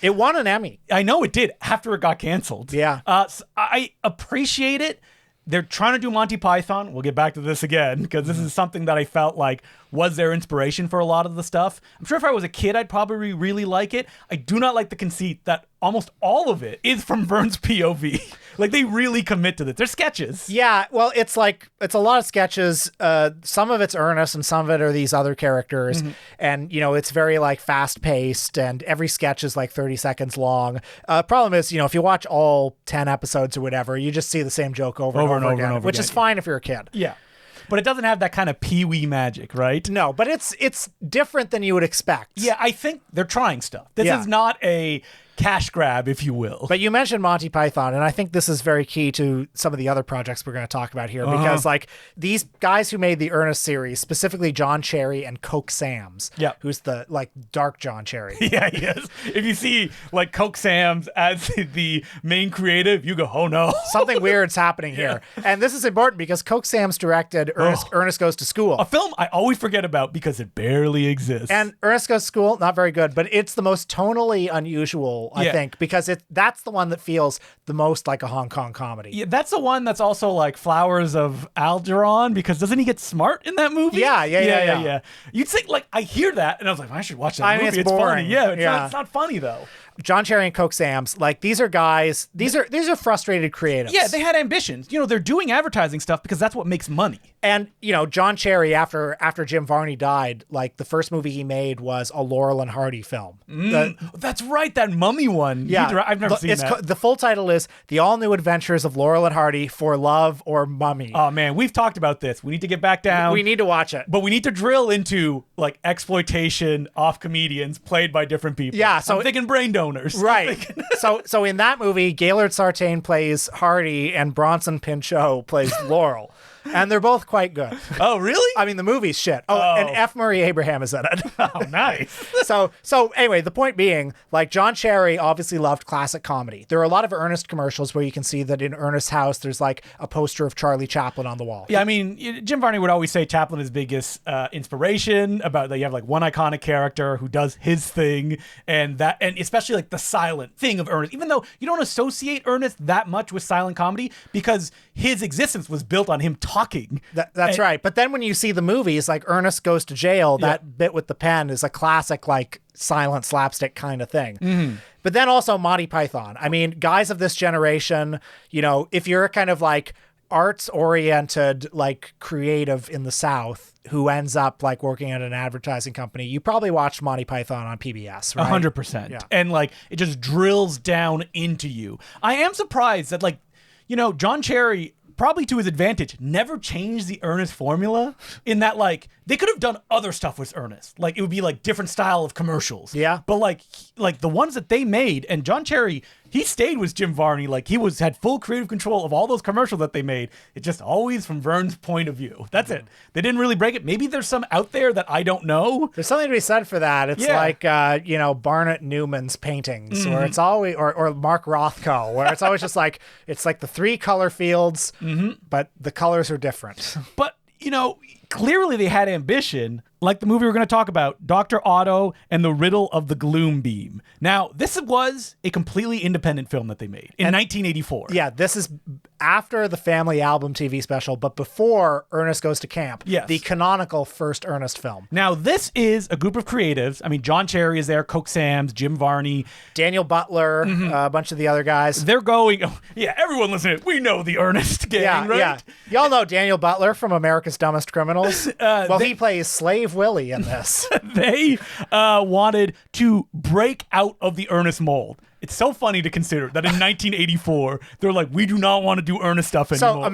It won an Emmy. I know it did. After it got canceled. Yeah. So I appreciate it. They're trying to do Monty Python. We'll get back to this again, because this is something that I felt like was their inspiration for a lot of the stuff. I'm sure if I was a kid, I'd probably really like it. I do not like the conceit that almost all of it is from Vern's POV. Like, they really commit to this. They're sketches. Yeah, well, it's a lot of sketches. Some of it's Ernest and some of it are these other characters. And, you know, it's very like fast paced and every sketch is like 30 seconds long. Problem is, you know, if you watch all 10 episodes or whatever, you just see the same joke over and over again, which is fine if you're a kid. Yeah. But it doesn't have that kind of Pee-wee magic, right? No, but it's different than you would expect. Yeah, I think they're trying stuff. This is not a cash grab, if you will. But you mentioned Monty Python, and I think this is very key to some of the other projects we're going to talk about here, because like these guys who made the Ernest series, specifically John Cherry and Coke Sam's, who's the like dark John Cherry. Yeah, he is. If you see like Coke Sam's as the main creative, you go, oh no. Something weird's happening here. And this is important because Coke Sam's directed Ernest Goes to School. A film I always forget about because it barely exists. And Ernest Goes to School, not very good, but it's the most tonally unusual, I think, because that's the one that feels the most like a Hong Kong comedy. Yeah, that's the one that's also like Flowers of Algernon, because doesn't he get smart in that movie? Yeah. You'd think, like, I hear that and I was like, I should watch that movie. It's boring. Funny. Yeah, it's not funny though. John Cherry and Coke Sam's, like, these are guys, these are frustrated creatives. Yeah, they had ambitions. You know, they're doing advertising stuff because that's what makes money. And, you know, John Cherry, after Jim Varney died, like, the first movie he made was a Laurel and Hardy film. That's right, that mummy one. Yeah. I've never seen that. The full title is The All-New Adventures of Laurel and Hardy for Love or Mummy. Oh, man, we've talked about this. We need to get back down. We need to watch it. But we need to drill into, like, exploitation off comedians played by different people. Yeah, so I'm thinking brain donors. Right. So in that movie, Gaylord Sartain plays Hardy and Bronson Pinchot plays Laurel. And they're both quite good. Oh, really? I mean, the movie's shit. And F. Murray Abraham is in it. Oh, nice. So anyway, the point being, like, John Cherry obviously loved classic comedy. There are a lot of Ernest commercials where you can see that in Ernest's house, there's like a poster of Charlie Chaplin on the wall. Yeah, I mean, Jim Varney would always say Chaplin is his biggest inspiration, about that you have like one iconic character who does his thing, and especially like the silent thing of Ernest, even though you don't associate Ernest that much with silent comedy, because his existence was built on him talking. That's right. But then when you see the movies, like Ernest Goes to Jail, that bit with the pen is a classic, like, silent slapstick kind of thing. Mm-hmm. But then also Monty Python. I mean, guys of this generation, you know, if you're kind of like arts-oriented, like creative in the South who ends up like working at an advertising company, you probably watched Monty Python on PBS, right? 100%. Yeah. And like it just drills down into you. I am surprised that, like, you know, John Cherry, probably to his advantage, never changed the Ernest formula, in that, like, they could have done other stuff with Ernest. Like, it would be like different style of commercials. Yeah. But like the ones that they made, and John Cherry, he stayed with Jim Varney. Like, he had full creative control of all those commercials that they made. It's just always from Vern's point of view. That's it. They didn't really break it. Maybe there's some out there that I don't know. There's something to be said for that. It's like, you know, Barnett Newman's paintings, where it's always, or Mark Rothko, where it's always just like, it's like the 3 color fields, but the colors are different. But, you know, clearly they had ambition, like the movie we're going to talk about, Dr. Otto and the Riddle of the Gloom Beam. Now, this was a completely independent film that they made in 1984. Yeah, this is after the Family Album TV special, but before Ernest Goes to Camp, the canonical first Ernest film. Now, this is a group of creatives. I mean, John Cherry is there, Coke Sams, Jim Varney, Daniel Butler, a bunch of the other guys. They're going, everyone listening, we know the Ernest gang, right? Yeah, y'all know Daniel Butler from America's Dumbest Criminals. He plays Slave Willie in this. They wanted to break out of the Ernest mold. It's so funny to consider that in 1984, they're like, we do not want to do Ernest stuff anymore. So, a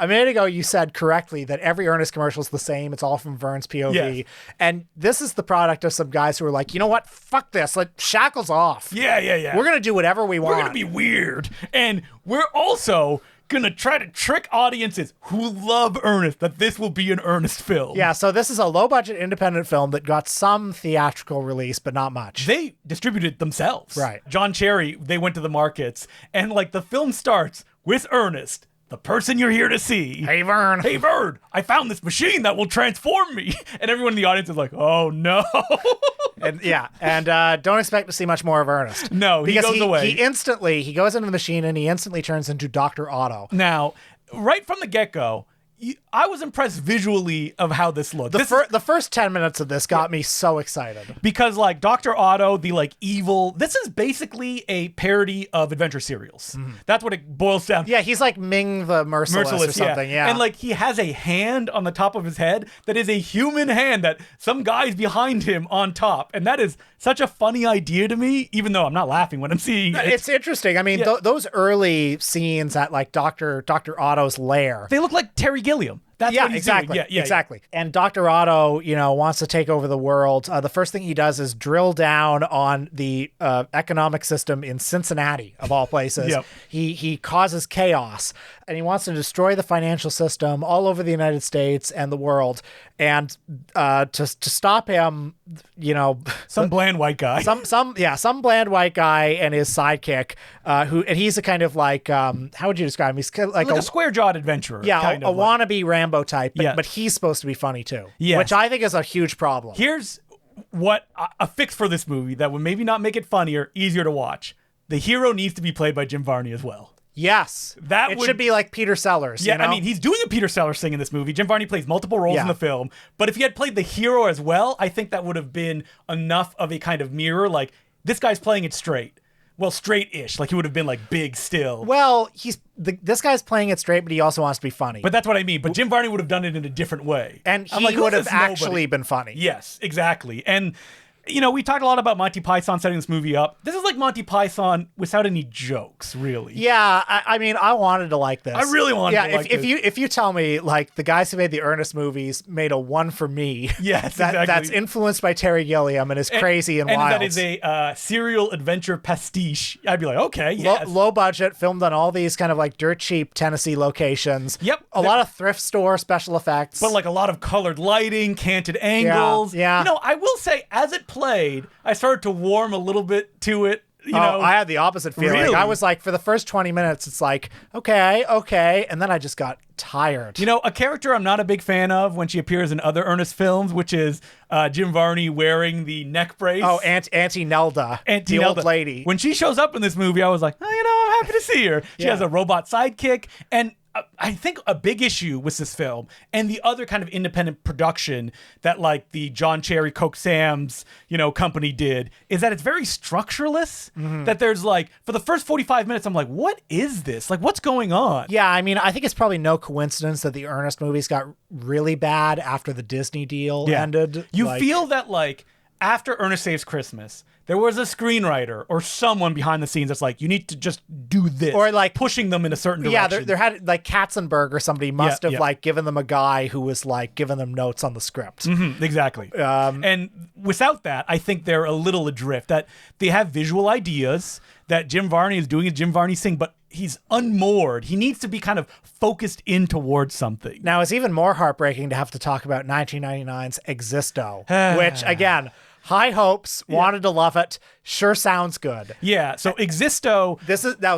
minute ago, you said correctly that every Ernest commercial is the same. It's all from Vern's POV. Yes. And this is the product of some guys who are like, you know what? Fuck this. Like, shackles off. Yeah. We're going to do whatever we want. We're going to be weird. And we're also going to try to trick audiences who love Ernest that this will be an Ernest film. Yeah, so this is a low-budget independent film that got some theatrical release, but not much. They distributed themselves. Right. John Cherry, they went to the markets, and like the film starts with Ernest, the person you're here to see. Hey, Vern. Hey, Vern, I found this machine that will transform me. And everyone in the audience is like, oh, no. And don't expect to see much more of Ernest. No, he goes away. He goes into the machine and he instantly turns into Dr. Otto. Now, right from the get-go, I was impressed visually of how this looked. The first 10 minutes of this got me so excited. Because, like, Dr. Otto, the, like, evil... This is basically a parody of adventure serials. That's what it boils down to. Yeah, he's like Ming the Merciless or something, yeah. And, like, he has a hand on the top of his head that is a human hand that some guy's behind him on top. And that is such a funny idea to me, even though I'm not laughing when I'm seeing it. It's interesting. I mean, those early scenes at, like, Dr. Otto's lair... They look like Terry Gilliam. That's what he's exactly. doing. Exactly. And Dr. Otto, wants to take over the world. The first thing he does is drill down on the economic system in Cincinnati, of all places. Yep. He causes chaos, and he wants to destroy the financial system all over the United States and the world. And to stop him, some bland white guy. Some bland white guy and his sidekick, and he's a kind of like, how would you describe him? He's kind of like a square-jawed adventurer. Yeah, kind a of like wannabe Rambo type, but he's supposed to be funny too. Yes. Which I think is a huge problem. Here's what a fix for this movie that would maybe not make it funnier, easier to watch. The hero needs to be played by Jim Varney as well. Yes. It should be like Peter Sellers. Yeah, I mean, he's doing a Peter Sellers thing in this movie. Jim Varney plays multiple roles in the film. But if he had played the hero as well, I think that would have been enough of a kind of mirror. Like, this guy's playing it straight. Well, straight-ish. Like, he would have been, like, big still. Well, this guy's playing it straight, but he also wants to be funny. But that's what I mean. But Jim Varney would have done it in a different way. And he would have actually been funny. Yes, exactly. And... we talked a lot about Monty Python setting this movie up. This is like Monty Python without any jokes, really. Yeah, I mean, I wanted to like this. I really wanted to like this. If you tell me, like, the guys who made the Ernest movies made a one for me. Yes, exactly. That's influenced by Terry Gilliam and is crazy and wild. And that is a serial adventure pastiche. I'd be like, okay, yes. Low budget, filmed on all these kind of like dirt cheap Tennessee locations. Yep. A lot of thrift store special effects. But like a lot of colored lighting, canted angles. Yeah. I will say, as it played, I started to warm a little bit to it. I had the opposite feeling. Really? I was like, for the first 20 minutes, it's like, okay. And then I just got tired. A character I'm not a big fan of when she appears in other Ernest films, which is Jim Varney wearing the neck brace. Oh, Auntie Nelda. The old lady. When she shows up in this movie, I was like, I'm happy to see her. She has a robot sidekick. And I think a big issue with this film and the other kind of independent production that like the John Cherry Coke Sam's, company did is that it's very structureless. That there's like, for the first 45 minutes, I'm like, what is this? Like, what's going on? Yeah, I mean, I think it's probably no coincidence that the Ernest movies got really bad after the Disney deal ended. You feel that like after Ernest Saves Christmas, there was a screenwriter or someone behind the scenes that's like, you need to just do this. Or like pushing them in a certain direction. Yeah, there had like Katzenberg or somebody must have like given them a guy who was like giving them notes on the script. Exactly. And without that, I think they're a little adrift. That they have visual ideas, that Jim Varney is doing a Jim Varney thing, but he's unmoored. He needs to be kind of focused in towards something. Now, it's even more heartbreaking to have to talk about 1999's Existo, which again, high hopes, wanted to love it, sure sounds good. Yeah, so Existo.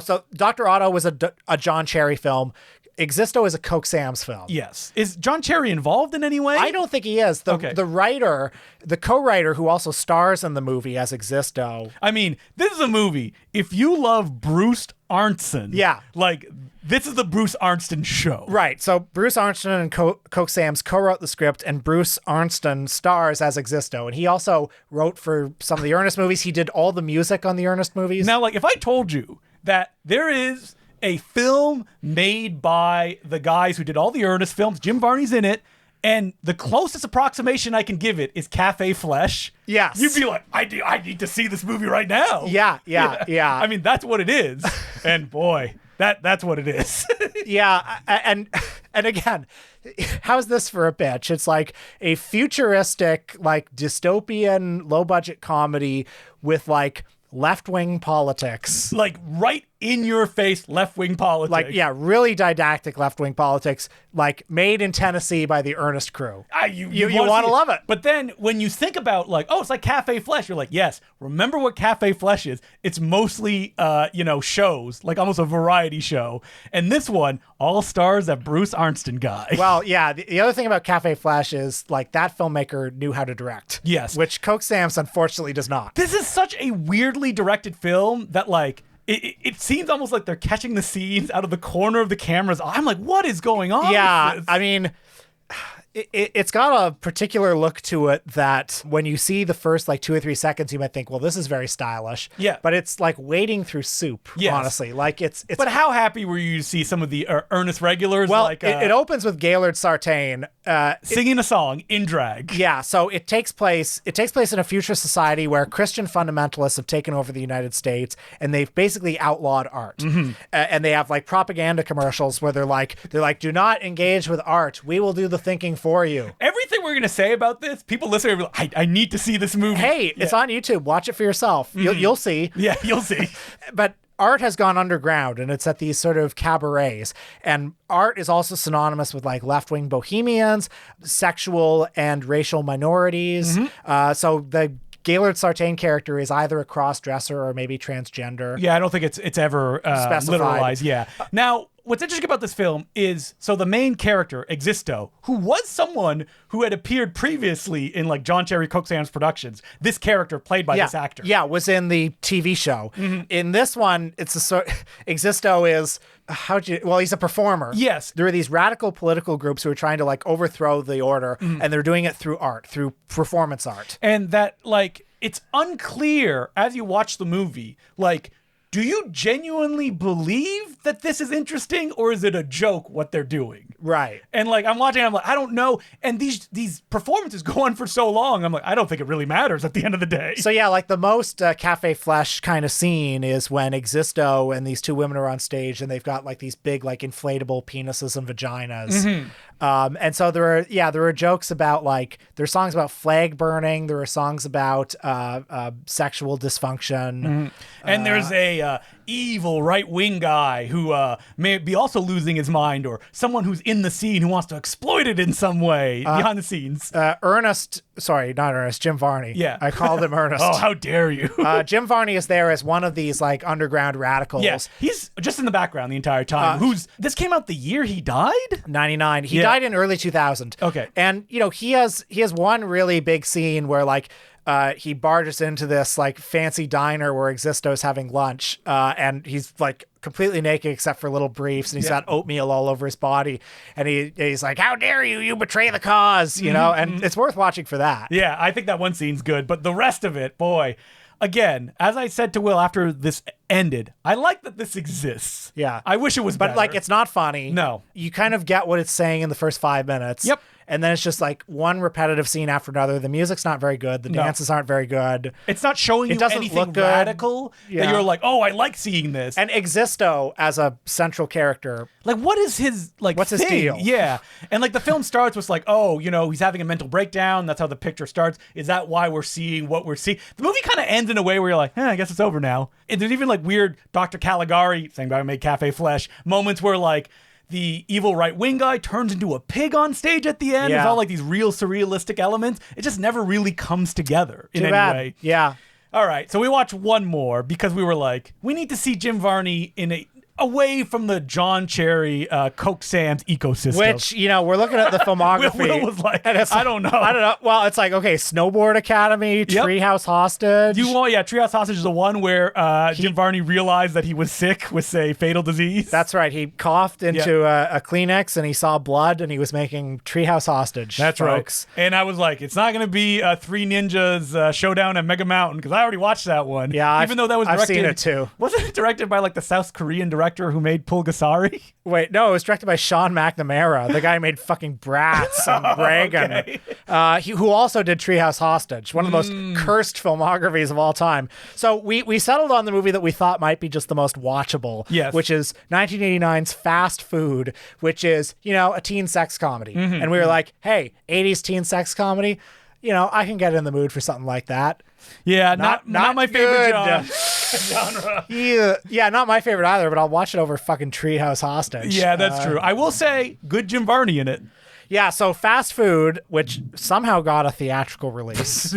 So Dr. Otto was a John Cherry film. Existo is a Coke Sam's film. Yes. Is John Cherry involved in any way? I don't think he is. The writer, the co-writer who also stars in the movie as Existo. I mean, this is a movie. If you love Bruce Arnson, like, this is the Bruce Arnston show. Right. So Bruce Arnston and Coke Sam's co-wrote the script, and Bruce Arnston stars as Existo. And he also wrote for some of the Ernest movies. He did all the music on the Ernest movies. Now, like, if I told you that there is a film made by the guys who did all the Ernest films, Jim Varney's in it, and the closest approximation I can give it is Cafe Flesh. Yes. You'd be like, I need to see this movie right now. Yeah. I mean, that's what it is. And boy, that's what it is. Yeah, and again, how's this for a pitch? It's like a futuristic, like dystopian, low-budget comedy with like left-wing politics. Like right in your face left-wing politics. Like, yeah, really didactic left-wing politics, like made in Tennessee by the Ernest crew. You want to love it. But then when you think about like, oh, it's like Cafe Flesh, you're like, yes, remember what Cafe Flesh is. It's mostly, shows, like almost a variety show. And this one, all stars that Bruce Arnston guy. Well, yeah, the other thing about Cafe Flesh is like that filmmaker knew how to direct. Yes. Which Coke Sam's unfortunately does not. This is such a weirdly directed film that like, it seems almost like they're catching the scenes out of the corner of the camera's eye. I'm like, what is going on? Yeah, with this? I mean, it's got a particular look to it that when you see the first like 2 or 3 seconds, you might think, well, this is very stylish. Yeah. But it's like wading through soup, honestly. Like it's. But how happy were you to see some of the Ernest regulars? Well, like, it opens with Gaylord Sartain singing a song in drag. Yeah, so it takes place in a future society where Christian fundamentalists have taken over the United States, and they've basically outlawed art. And they have like propaganda commercials where they're like, do not engage with art. We will do the thinking for you. Everything we're gonna say about this, people listening are like, I need to see this movie. Hey, it's on YouTube. Watch it for yourself. You'll see. Yeah, you'll see. But art has gone underground, and it's at these sort of cabarets. And art is also synonymous with like left-wing bohemians, sexual and racial minorities. So the Gaylord Sartain character is either a cross-dresser or maybe transgender. Yeah, I don't think it's ever specified. literalized. Yeah. Now, what's interesting about this film is, so the main character, Existo, who was someone who had appeared previously in like John Cherry Coke Sam's productions, this character played by this actor. Yeah, was in the TV show. In this one, it's a sort. Existo is he's a performer. Yes. There are these radical political groups who are trying to like overthrow the order, and they're doing it through art, through performance art. And that like it's unclear as you watch the movie, like, do you genuinely believe that this is interesting, or is it a joke what they're doing? Right. And like I'm watching, I'm like, I don't know. And these performances go on for so long. I'm like, I don't think it really matters at the end of the day. So yeah, like the most Cafe Flesh kind of scene is when Existo and these two women are on stage, and they've got like these big like inflatable penises and vaginas. And so there are jokes about like, there's songs about flag burning. There are songs about sexual dysfunction. And there's a evil right-wing guy who may be also losing his mind, or someone who's in the scene who wants to exploit it in some way behind the scenes. Jim Varney. Yeah. I called him Ernest. Oh, how dare you. Jim Varney is there as one of these like underground radicals. Yes, he's just in the background the entire time. This came out the year he died? 99. He died in early 2000. Okay. And he has one really big scene where like he barges into this like fancy diner where Existo's having lunch, and he's like completely naked except for little briefs, and he's got oatmeal all over his body, and he's like, "How dare you betray the cause," you know, and it's worth watching for that. Yeah, I think that one scene's good, but the rest of it, boy. Again, as I said to Will after this ended, I like that this exists. Yeah. I wish it was better. But like, it's not funny. No. You kind of get what it's saying in the first 5 minutes. Yep. And then it's just like one repetitive scene after another. The music's not very good. The dances aren't very good. It's not showing you doesn't anything look good. radical that you're like, oh, I like seeing this. And Existo as a central character. Like, what is his, like, What's his thing? deal? Yeah. And, like, the film starts with, like, oh, you know, he's having a mental breakdown. That's how the picture starts. Is that why we're seeing what we're seeing? The movie kind of ends in a way where you're like, I guess it's over now. And there's even, like, weird Dr. Caligari, same guy who made Cafe Flesh, moments where, like, the evil right-wing guy turns into a pig on stage at the end. Yeah. There's all, like, these real surrealistic elements. It just never really comes together in Too any bad. way. Yeah. All right, so we watched one more because we were like, we need to see Jim Varney away from the John Cherry, Coke Sam's ecosystem. Which, you know, we're looking at the filmography. Will was like, and it's I don't know. I don't know. Well, it's like, okay, Snowboard Academy, Treehouse Hostage. Treehouse Hostage is the one where Jim Varney realized that he was sick with, say, fatal disease. That's right. He coughed into a Kleenex and he saw blood and he was making Treehouse Hostage. That's folks. right. And I was like, it's not going to be Three Ninjas Showdown at Mega Mountain because I already watched that one. Yeah, even though that was directed. I've seen it too. Wasn't it directed by like the South Korean director who made Pulgasari? Wait, no, it was directed by Sean McNamara, the guy who made fucking Bratz and Reagan. Okay. Who also did Treehouse Hostage, one of the most cursed filmographies of all time. So we settled on the movie that we thought might be just the most watchable, which is 1989's Fast Food, which is, you know, a teen sex comedy. And we were like, hey, 80s teen sex comedy, you know, I can get in the mood for something like that. Yeah, not my favorite genre. Yeah, not my favorite either, but I'll watch it over fucking Treehouse Hostage. Yeah, that's true. I will say, good Jim Varney in it. Yeah, so Fast Food, which somehow got a theatrical release.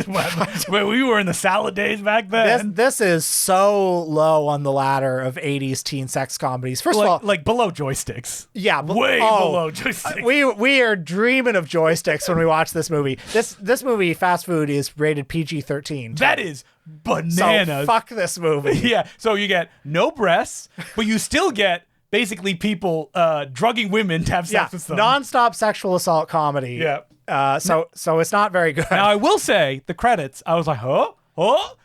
Where we were in the salad days back then. This is so low on the ladder of 80s teen sex comedies. First of all, like below Joysticks. Yeah, way below Joysticks. We are dreaming of Joysticks when we watch this movie. This movie, Fast Food, is rated PG-13. That is bananas. So fuck this movie. Yeah, so you get no breasts, but you still get basically people drugging women to have sex with them. Non-stop sexual assault comedy. Yeah. So it's not very good. Now, I will say, the credits, I was like, huh?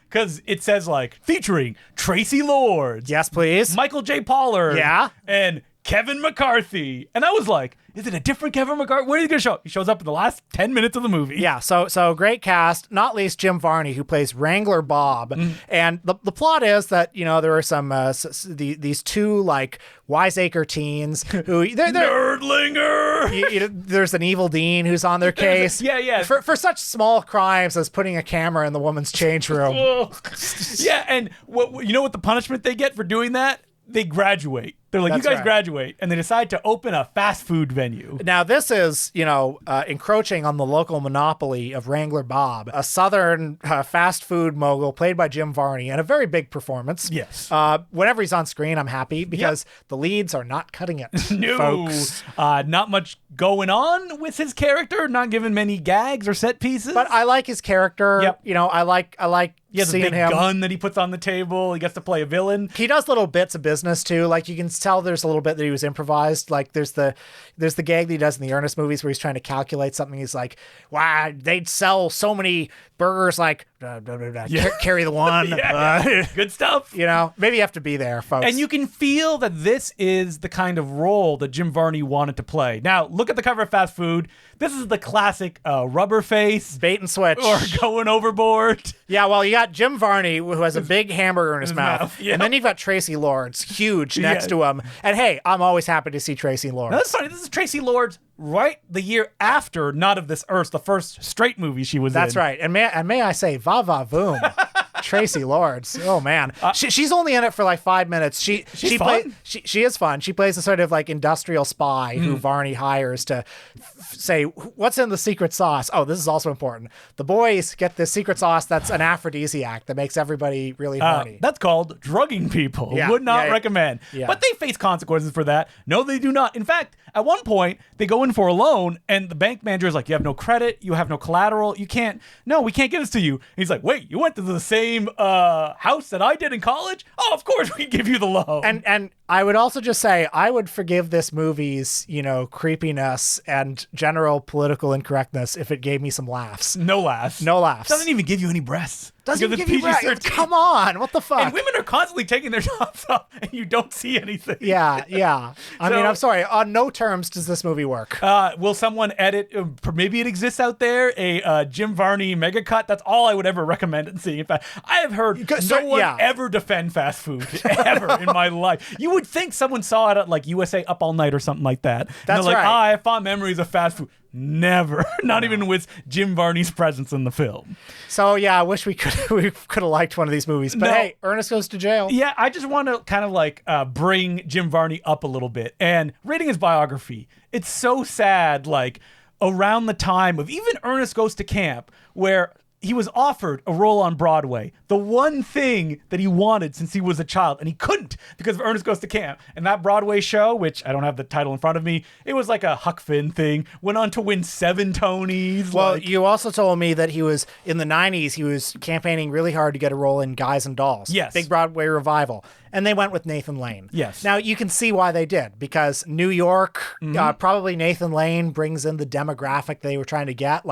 Because it says, like, featuring Tracy Lords. Yes, please. Michael J. Pollard. Yeah. And Kevin McCarthy. And I was like, is it a different Kevin McCarthy? Where are you going to show up? He shows up in the last 10 minutes of the movie. Yeah, so great cast, not least Jim Varney, who plays Wrangler Bob. And the plot is that, you know, there are some these two, like, wiseacre teens who... Nerdlinger! There's an evil dean who's on their case. Yeah. For such small crimes as putting a camera in the woman's change room. Yeah, and you know what the punishment they get for doing that? They graduate. They're like, That's you guys right. graduate. And they decide to open a fast food venue. Now, this is, you know, encroaching on the local monopoly of Wrangler Bob, a southern fast food mogul played by Jim Varney, and a very big performance. Yes. Whenever he's on screen, I'm happy because the leads are not cutting it, No. folks. Not much going on with his character, not given many gags or set pieces. But I like his character. Yep. You know, I like he has a seeing big him. gun that he puts on the table. He gets to play a villain. He does little bits of business too. Like you can tell there's a little bit that he was improvised. Like there's the gag that he does in the Ernest movies where he's trying to calculate something. He's like, wow, they'd sell so many burgers, like carry the one. Good stuff. You know, maybe you have to be there, folks. And you can feel that this is the kind of role that Jim Varney wanted to play. Now, look at the cover of Fast Food. This is the classic rubber face. Bait and switch. Or going overboard. Yeah, well, you got Jim Varney, who has a big hamburger in his mouth. Yep. And then you've got Tracy Lords, huge, next to him. And hey, I'm always happy to see Tracy Lords. Now, that's funny. This is Tracy Lords right the year after Not of This Earth, the first straight movie she was in. That's right. And may I say, va va voom. Tracy Lords. Oh man, she's only in it for like 5 minutes. She fun? She is fun. She plays a sort of like industrial spy who Varney hires to say what's in the secret sauce. Oh, this is also important. The boys get this secret sauce that's an aphrodisiac that makes everybody really horny. That's called drugging people. Yeah, Would not yeah, recommend. yeah. But they face consequences for that. No, they do not. In fact, at one point, they go in for a loan, and the bank manager is like, you have no credit, you have no collateral, we can't give this to you. And he's like, wait, you went to the same house that I did in college? Oh, of course we give you the loan. And I would also just say, I would forgive this movie's, creepiness and general political incorrectness if it gave me some laughs. No laughs. No laughs. Doesn't even give you any breasts. Doesn't Because give you it's breath. PG-13. Come on, what the fuck? And women are constantly taking their tops off, and you don't see anything. Yeah. I mean, I'm sorry. On no terms does this movie work. Will someone edit? Maybe it exists out there. A Jim Varney mega cut. That's all I would ever recommend and seeing. In fact, I have heard no one ever defend fast food ever in my life. You would think someone saw it at like USA Up All Night or something like that. That's right. right. I have fond memories of fast food. Never, not even with Jim Varney's presence in the film. So yeah, I wish we could have liked one of these movies. But hey, Ernest Goes to Jail. Yeah, I just want to kind of like bring Jim Varney up a little bit. And reading his biography, it's so sad, like around the time of even Ernest Goes to Camp, where he was offered a role on Broadway, the one thing that he wanted since he was a child, and he couldn't because of Ernest Goes to Camp. And that Broadway show, which I don't have the title in front of me, it was like a Huck Finn thing, went on to win 7 Tonys. Well, you also told me that he was, in the 90s, he was campaigning really hard to get a role in Guys and Dolls. Yes. Big Broadway revival. And they went with Nathan Lane. Yes. Now, you can see why they did, because New York, probably Nathan Lane brings in the demographic they were trying to get.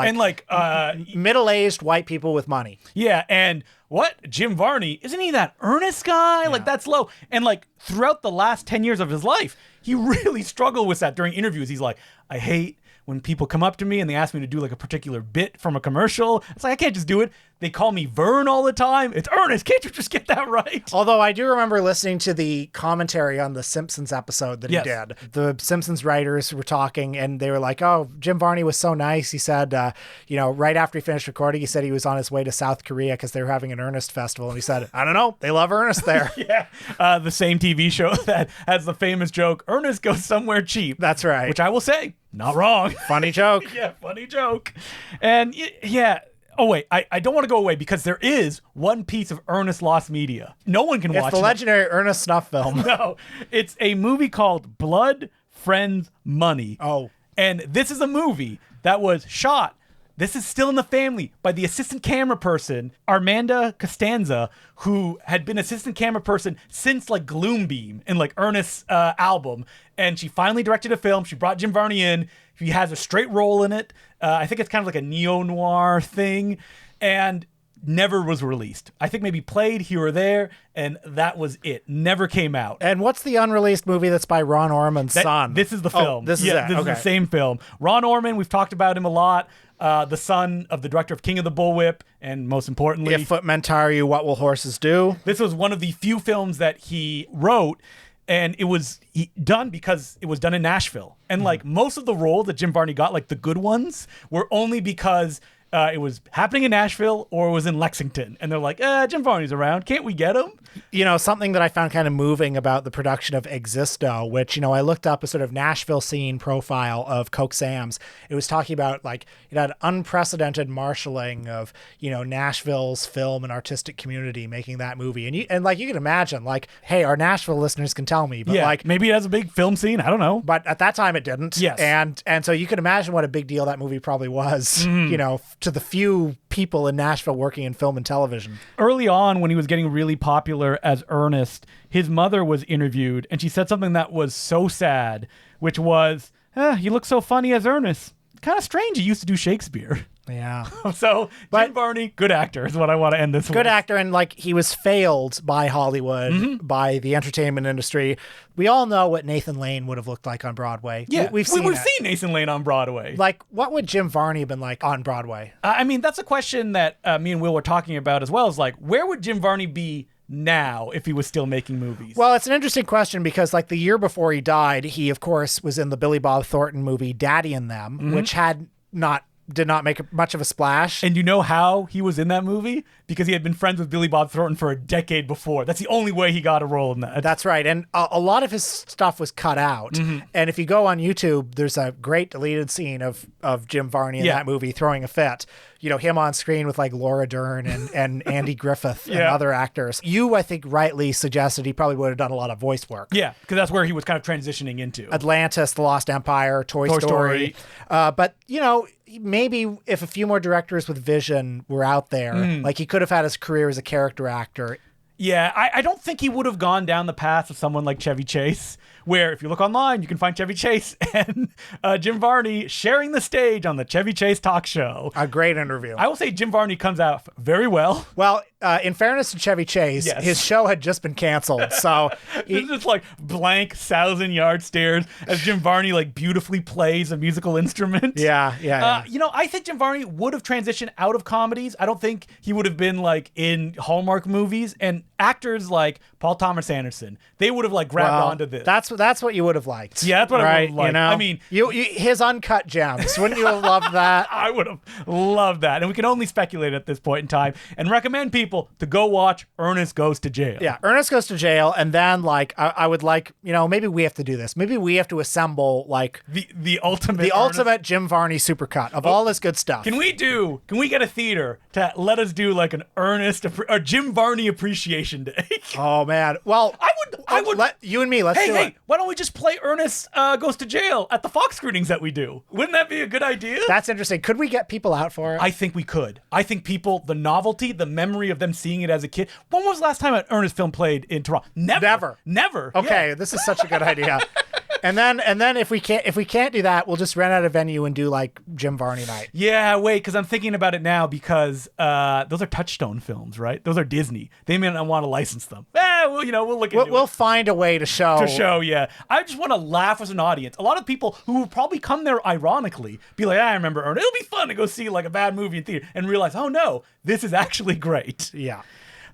Middle-aged white people with money. Yeah, and what? Jim Varney, isn't he that Ernest guy? Yeah. Like, that's low. And like, throughout the last 10 years of his life, he really struggled with that during interviews. He's like, I hate when people come up to me and they ask me to do like a particular bit from a commercial. It's like, I can't just do it. They call me Vern all the time. It's Ernest. Can't you just get that right? Although I do remember listening to the commentary on the Simpsons episode that he did. The Simpsons writers were talking and they were like, oh, Jim Varney was so nice. He said, right after he finished recording, he said he was on his way to South Korea because they were having an Ernest festival. And he said, I don't know. They love Ernest there. Yeah. The same TV show that has the famous joke, Ernest goes somewhere cheap. That's right. Which I will say, not wrong. Funny joke. Yeah, funny joke. And yeah. Oh, wait, I don't want to go away because there is one piece of Ernest lost media. No one can watch it. It's the legendary Ernest snuff film. No, it's a movie called Blood, Friends, Money. Oh. And this is a movie that was shot, this is still in the family, by the assistant camera person, Armanda Costanza, who had been assistant camera person since like Gloombeam and like Ernest's album. And she finally directed a film. She brought Jim Varney in. He has a straight role in it. I think it's kind of like a neo-noir thing, and never was released. I think maybe played here or there, and that was it. Never came out. And what's the unreleased movie that's by Ron Orman's son? This is the film. This is it. This is the same film. Ron Orman, we've talked about him a lot. The son of the director of King of the Bullwhip, and most importantly... If Footmen Tire You, What Will Horses Do? This was one of the few films that he wrote, and it was done because it was done in Nashville. And like most of the roles that Jim Varney got, like the good ones, were only because it was happening in Nashville or it was in Lexington. And they're like, Jim Varney's around. Can't we get him? Something that I found kind of moving about the production of Existo, which, I looked up a sort of Nashville scene profile of Coke Sam's. It was talking about like it had unprecedented marshaling of, Nashville's film and artistic community making that movie. And you can imagine, like, hey, our Nashville listeners can tell me, but like maybe it has a big film scene. I don't know. But at that time it didn't. Yes. And so you can imagine what a big deal that movie probably was, to the few people in Nashville working in film and television. Early on, when he was getting really popular as Ernest, his mother was interviewed, and she said something that was so sad, which was, you look so funny as Ernest. Kind of strange you used to do Shakespeare. Yeah. So, Jim Varney, good actor is what I want to end this with. Good actor, and like he was failed by Hollywood, by the entertainment industry. We all know what Nathan Lane would have looked like on Broadway. Yeah, we've seen Nathan Lane on Broadway. Like, what would Jim Varney have been like on Broadway? I mean, that's a question that me and Will were talking about as well. Is like, where would Jim Varney be now if he was still making movies? Well, it's an interesting question because like the year before he died, he of course was in the Billy Bob Thornton movie Daddy and Them, which had not did not make much of a splash. And you know how he was in that movie? Because he had been friends with Billy Bob Thornton for a decade before. That's the only way he got a role in that. That's right. And a lot of his stuff was cut out. And if you go on YouTube, there's a great deleted scene of Jim Varney in that movie throwing a fit. Him on screen with like Laura Dern and Andy Griffith and other actors. You, I think, rightly suggested he probably would have done a lot of voice work. Yeah, because that's where he was kind of transitioning into. Atlantis, The Lost Empire, Toy Story. But, maybe if a few more directors with vision were out there, like he could have had his career as a character actor. Yeah, I don't think he would have gone down the path of someone like Chevy Chase, where if you look online, you can find Chevy Chase and Jim Varney sharing the stage on the Chevy Chase talk show. A great interview. I will say Jim Varney comes out very well. Well, in fairness to Chevy Chase, his show had just been canceled, so it's just like blank 1,000-yard stares as Jim Varney like beautifully plays a musical instrument. Yeah. I think Jim Varney would have transitioned out of comedies. I don't think he would have been like in Hallmark movies, and actors like Paul Thomas Anderson, they would have like grabbed onto this. That's what you would have liked. Yeah, that's what I would have liked. I mean, his uncut gems. Wouldn't you have loved that? I would have loved that. And we can only speculate at this point in time and recommend people to go watch Ernest Goes to Jail. Yeah, Ernest Goes to Jail, and then like I would like, maybe we have to do this. Maybe we have to assemble like the ultimate Jim Varney supercut of all this good stuff. Can we get a theater to let us do like an Ernest or Jim Varney Appreciation Day? Oh man. Well, I would let you and me. Let's do it. Why don't we just play Ernest Goes to Jail at the Fox screenings that we do? Wouldn't that be a good idea? That's interesting. Could we get people out for it? I think we could. I think people, the novelty, the memory of them seeing it as a kid. When was the last time an Ernest film played in Toronto? Never. Okay, this is such a good idea. And then if we can't do that, we'll just rent out a venue and do like Jim Varney night. Yeah, wait, because I'm thinking about it now because those are Touchstone films, right? Those are Disney. They may not want to license them. We'll look into it. We'll find a way to show. Yeah. I just want to laugh as an audience. A lot of people who will probably come there ironically be like, I remember Ernest. It'll be fun to go see like a bad movie in theater and realize, oh no, this is actually great. Yeah.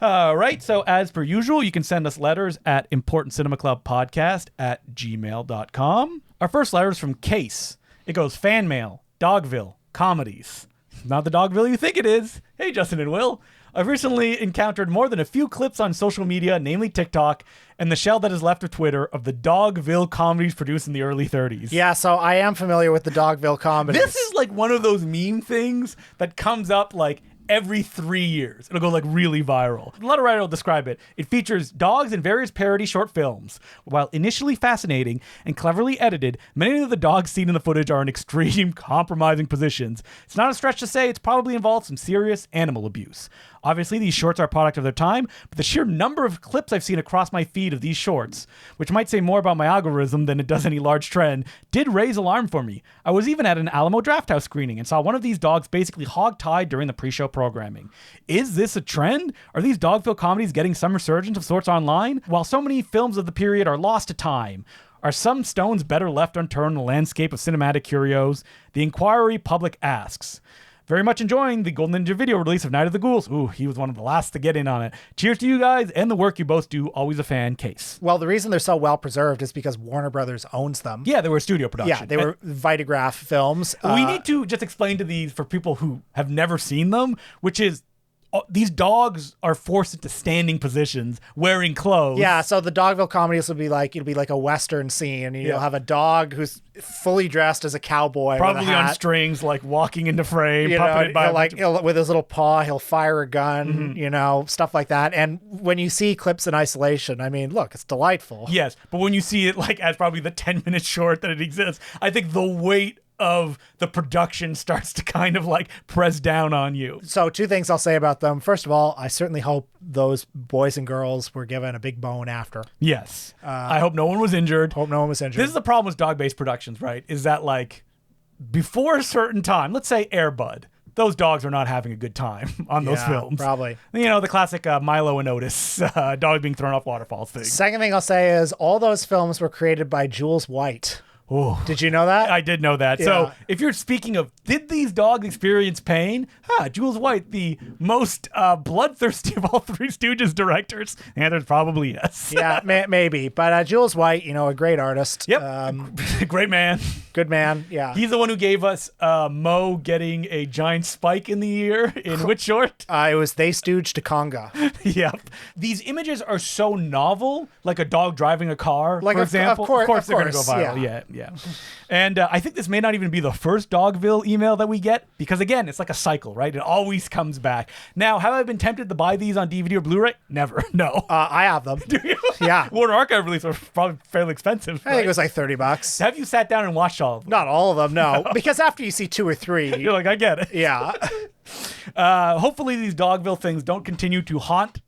Right. So as per usual, you can send us letters at importantcinemaclubpodcast@gmail.com. Our first letter is from Case. It goes, fan mail, Dogville, comedies. Not the Dogville you think it is. Hey, Justin and Will. I've recently encountered more than a few clips on social media, namely TikTok, and the shell that is left of Twitter of the Dogville comedies produced in the early 30s. Yeah, so I am familiar with the Dogville comedies. This is like one of those meme things that comes up like every 3 years. It'll go like really viral. The letter writer will describe it. It features dogs in various parody short films. While initially fascinating and cleverly edited, many of the dogs seen in the footage are in extreme, compromising positions. It's not a stretch to say it's probably involved some serious animal abuse. Obviously, these shorts are a product of their time, but the sheer number of clips I've seen across my feed of these shorts, which might say more about my algorithm than it does any large trend, did raise alarm for me. I was even at an Alamo Drafthouse screening and saw one of these dogs basically hog-tied during the pre-show programming. Is this a trend? Are these Dogville comedies getting some resurgence of sorts online? While so many films of the period are lost to time, are some stones better left unturned in the landscape of cinematic curios? The Inquiry Public asks. Very much enjoying the Golden Ninja video release of Night of the Ghouls. Ooh, he was one of the last to get in on it. Cheers to you guys and the work you both do. Always a fan. Case. Well, the reason they're so well preserved is because Warner Brothers owns them. Yeah, they were a studio production. Yeah, they were Vitagraph films. We need to just explain to these for people who have never seen them, which is these dogs are forced into standing positions wearing clothes. Yeah, so the Dogville comedies will be like, it'll be like a Western scene, and you'll have a dog who's fully dressed as a cowboy, probably with a hat. On strings, like walking into frame, he'll with his little paw, he'll fire a gun, stuff like that. And when you see clips in isolation, I mean, look, it's delightful. Yes, but when you see it like as probably the 10-minute short that it exists, I think the weight of the production starts to kind of like press down on you. So 2 things I'll say about them. First of all, I certainly hope those boys and girls were given a big bone after. Yes. I hope no one was injured. This is the problem with dog-based productions, right? Is that like before a certain time, let's say Air Bud, those dogs are not having a good time on those films. Probably. The classic Milo and Otis dog being thrown off waterfalls thing. Second thing I'll say is all those films were created by Jules White. Oh, Did you know that? I did know that. Yeah. So if you're speaking of, did these dogs experience pain? Jules White, the most bloodthirsty of all three Stooges directors. The answer is probably yes. Yeah, maybe. But Jules White, a great artist. Yep. Great man. Good man. Yeah. He's the one who gave us Mo getting a giant spike in the ear in which short? It was They Stooged to Conga. Yep. These images are so novel, like a dog driving a car, Like for example. of course They're going to go viral. Yeah. And I think this may not even be the first Dogville email that we get, because again, it's like a cycle, right? It always comes back. Now, have I been tempted to buy these on DVD or Blu-ray? Never. No. I have them. Do you? Yeah. Warner Archive release are probably fairly expensive. I think it was like $30. Have you sat down and watched all of them? Not all of them, no. Because after you see 2 or 3, You're like, I get it. yeah. Hopefully these Dogville things don't continue to haunt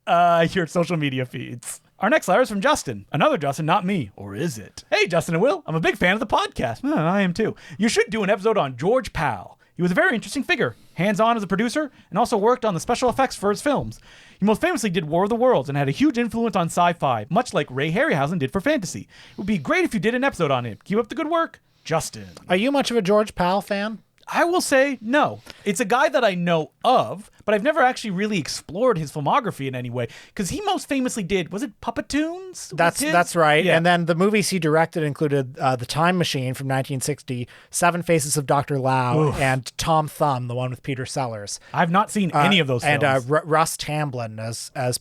your social media feeds. Our next letter is from Justin. Another Justin, not me. Or is it? Hey, Justin and Will. I'm a big fan of the podcast. I am too. You should do an episode on George Powell. He was a very interesting figure, hands-on as a producer, and also worked on the special effects for his films. He most famously did War of the Worlds and had a huge influence on sci-fi, much like Ray Harryhausen did for fantasy. It would be great if you did an episode on him. Keep up the good work, Justin. Are you much of a George Powell fan? I will say no. It's a guy that I know of, but I've never actually really explored his filmography in any way, because he most famously did, was it Puppetoons? That's right. Yeah. And then the movies he directed included The Time Machine from 1960, Seven Faces of Dr. Lau, and Tom Thumb, the one with Peter Sellers. I've not seen any of those films. And Russ Tamblyn as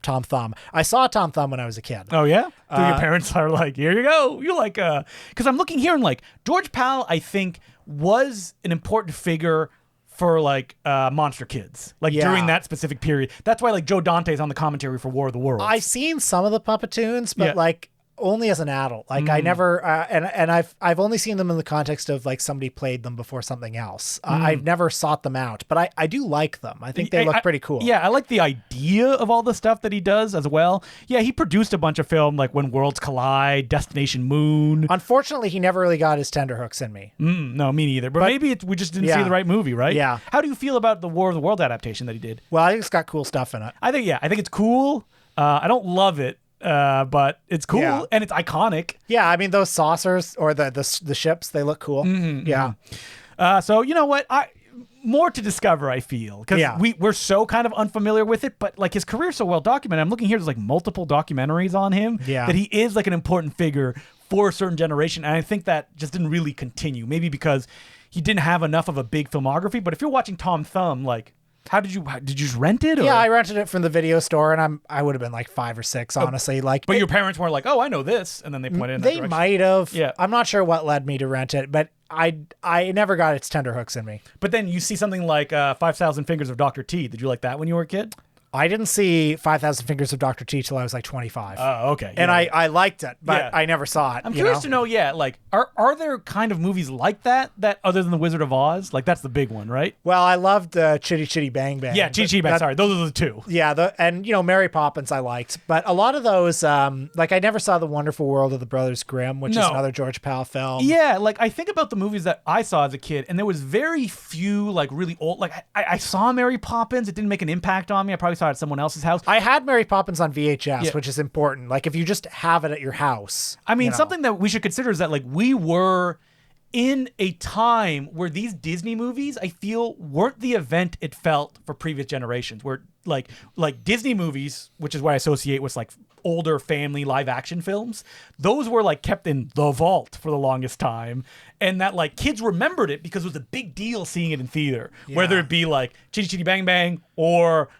Tom Thumb. I saw Tom Thumb when I was a kid. Oh, yeah? So your parents are like, here you go. You're like, because I'm looking here and like, George Powell, I think, was an important figure for like Monster Kids, like during that specific period. That's why like Joe Dante's on the commentary for War of the Worlds. I've seen some of the Puppetoons, but like only as an adult. Like I never, and I've only seen them in the context of like somebody played them before something else. I've never sought them out, but I do like them. I think they look pretty cool. Yeah, I like the idea of all the stuff that he does as well. Yeah, he produced a bunch of film like When Worlds Collide, Destination Moon. Unfortunately, he never really got his tenterhooks in me. No, me neither. But maybe we just didn't see the right movie, right? Yeah. How do you feel about the War of the World adaptation that he did? Well, I think it's got cool stuff in it. I think it's cool. I don't love it. But it's cool and it's iconic. Yeah, I mean those saucers or the ships, they look cool. Yeah. So you know what? More to discover, I feel, because we're so kind of unfamiliar with it, but like his career's so well documented. I'm looking here, there's like multiple documentaries on him that he is like an important figure for a certain generation, and I think that just didn't really continue. Maybe because he didn't have enough of a big filmography. But if you're watching Tom Thumb, like, did you just rent it? Or? Yeah, I rented it from the video store, and I would have been like 5 or 6, honestly. But your parents weren't like, oh, I know this, and then they pointed in that direction. They might have. Yeah. I'm not sure what led me to rent it, but I never got its tenterhooks in me. But then you see something like 5,000 Fingers of Dr. T. Did you like that when you were a kid? I didn't see 5,000 Fingers of Dr. T till I was like 25. Oh, okay. And I liked it, but I never saw it. I'm curious to know, like, are there kind of movies like that other than The Wizard of Oz? Like, that's the big one, right? Well, I loved Chitty Chitty Bang Bang. Yeah, Chitty Chitty Bang, sorry. Those are the two. Yeah, and Mary Poppins I liked. But a lot of those, like I never saw The Wonderful World of the Brothers Grimm, which is another George Powell film. Yeah, like I think about the movies that I saw as a kid, and there was very few, like, really old. Like, I saw Mary Poppins. It didn't make an impact on me. I probably saw it at someone else's house. I had Mary Poppins on VHS, which is important. Like if you just have it at your house. I mean, something that we should consider is that like we were in a time where these Disney movies, I feel, weren't the event it felt for previous generations. Where like Disney movies, which is what I associate with like older family live action films, those were like kept in the vault for the longest time. And that like kids remembered it because it was a big deal seeing it in theater. Whether it be like Chitty Chitty Bang Bang or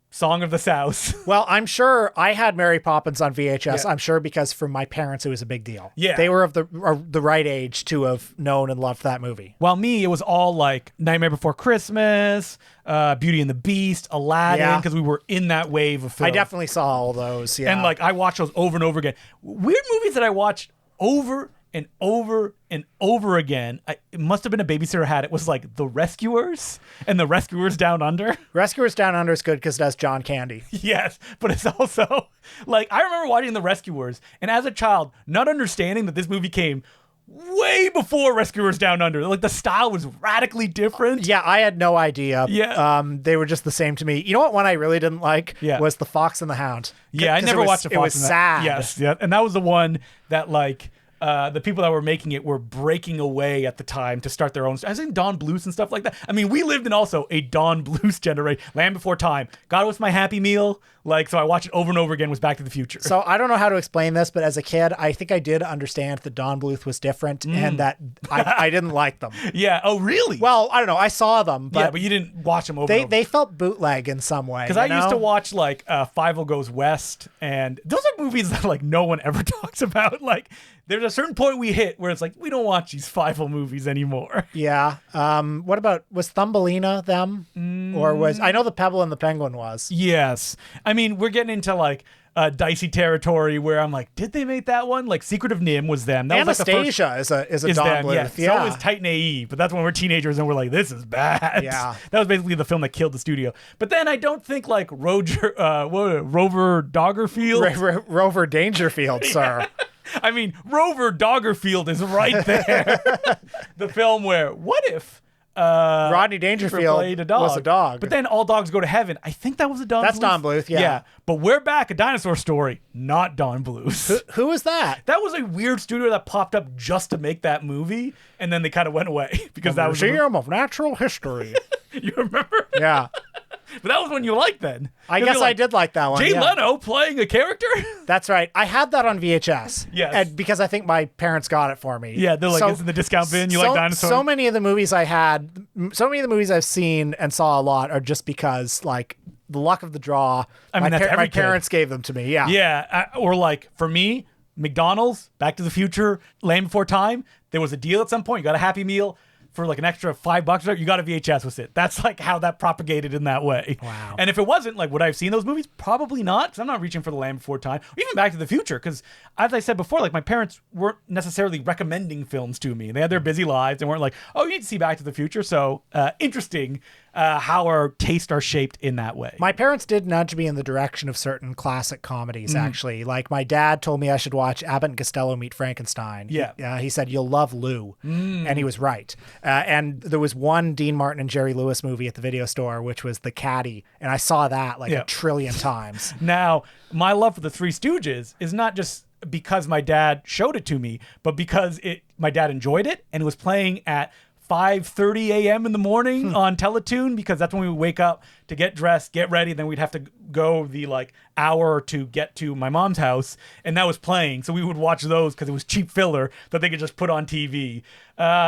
Song of the South. Well, I'm sure I had Mary Poppins on VHS. I'm sure because for my parents it was a big deal. Yeah, they were of the right age to have known and loved that movie. While me, it was all like Nightmare Before Christmas, Beauty and the Beast, Aladdin, because we were in that wave of film. I definitely saw all those. Yeah, and like I watched those over and over again. Weird movies that I watched over and over and over again. It must have been a babysitter had it. Was like The Rescuers and The Rescuers Down Under. Rescuers Down Under is good because it has John Candy. Yes, but it's also like I remember watching The Rescuers, and as a child, not understanding that this movie came way before Rescuers Down Under. Like the style was radically different. Yeah, I had no idea. Yeah, they were just the same to me. You know what one I really didn't like was The Fox and the Hound. Yeah, I never watched The Fox. It was sad. Yes, yeah, and that was the one that like. the people that were making it were breaking away at the time to start their own. I think Don Bluth and stuff like that. I mean, we lived in also a Don Bluth generation. Land Before Time. God Was My Happy Meal. Like, so I watched it over and over again. Was Back to the Future. So I don't know how to explain this, but as a kid, I think I did understand that Don Bluth was different and that I didn't like them. Yeah. Oh, really? Well, I don't know. I saw them, but but you didn't watch them over. They felt bootleg in some way. Because I used to watch like Fievel Goes West, and those are movies that like no one ever talks about. Like, there's a certain point we hit where it's like we don't watch these Fievel movies anymore. Yeah. What about, was Thumbelina them? Or was, I know the Pebble and the Penguin was. Yes. I mean, we're getting into like dicey territory where I'm like, did they make that one? Like Secret of Nim was them. That Anastasia was like is a Don them, Bluth. Yeah. So is Tight and AE, but that's when we're teenagers and we're like, this is bad. Yeah. That was basically the film that killed the studio. But then I don't think like Rover Doggerfield. Rover Dangerfield, sir. I mean, Rover Doggerfield is right there. The film where, what if Rodney Dangerfield was a dog. But then All Dogs Go to Heaven. I think that was a Don Bluth. That's Don Bluth, yeah. Yeah. But We're Back, A Dinosaur Story, not Don Bluth. Who is that? That was a weird studio that popped up just to make that movie, and then they kind of went away because that was Museum of Natural History. You remember? Yeah. But that was one you liked then. I guess I did like that one. Jay Leno playing a character? That's right. I had that on VHS. Yes. And because I think my parents got it for me. Yeah, they're like, it's in the discount bin. You like dinosaurs? So many of the movies I've seen and saw a lot are just because, like, the luck of the draw. I mean, my parents gave them to me. Yeah. Yeah. Or like, for me, McDonald's, Back to the Future, Land Before Time. There was a deal at some point. You got a Happy Meal for like an extra $5, you got a VHS with it. That's like how that propagated in that way. Wow. And if it wasn't, like, would I have seen those movies? Probably not, because I'm not reaching for the Land Before Time, or even Back to the Future, because as I said before, like, my parents weren't necessarily recommending films to me. They had their busy lives and weren't like, oh, you need to see Back to the Future. So interesting how our tastes are shaped in that way. My parents did nudge me in the direction of certain classic comedies, actually. Like, my dad told me I should watch Abbott and Costello Meet Frankenstein. Yeah. He said, you'll love Lou. And he was right. And there was one Dean Martin and Jerry Lewis movie at the video store, which was The Caddy. And I saw that like a trillion times. Now, my love for the Three Stooges is not just because my dad showed it to me, but because my dad enjoyed it and it was playing at 5:30 a.m. in the morning on Teletoon, because that's when we would wake up to get dressed, get ready, then we'd have to go the like hour to get to my mom's house, and that was playing. So we would watch those because it was cheap filler that they could just put on TV.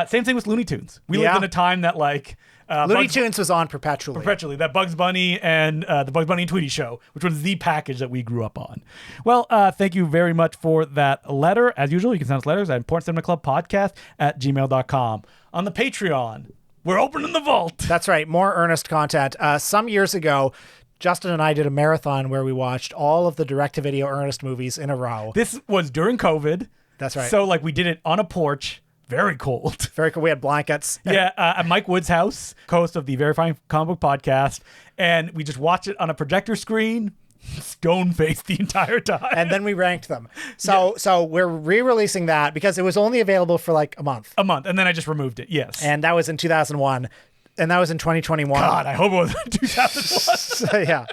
Same thing with Looney Tunes. We lived in a time that like Looney Tunes was on perpetually. That Bugs Bunny and the Bugs Bunny and Tweety show, which was the package that we grew up on. Well, thank you very much for that letter. As usual, you can send us letters at importantcinemaclubpodcast@gmail.com. On the Patreon, we're opening the vault. That's right. More Ernest content. Some years ago, Justin and I did a marathon where we watched all of the direct-to-video Ernest movies in a row. This was during COVID. That's right. So like we did it on a porch. Very cold. Very cool. We had blankets. Yeah, at Mike Wood's house, co-host of the Very Fine Comic Book Podcast, and we just watched it on a projector screen, stone-faced the entire time. And then we ranked them. So we're re-releasing that because it was only available for like a month. And then I just removed it, yes. And that was in 2001. And that was in 2021. God, I hope it was in 2001. So, yeah.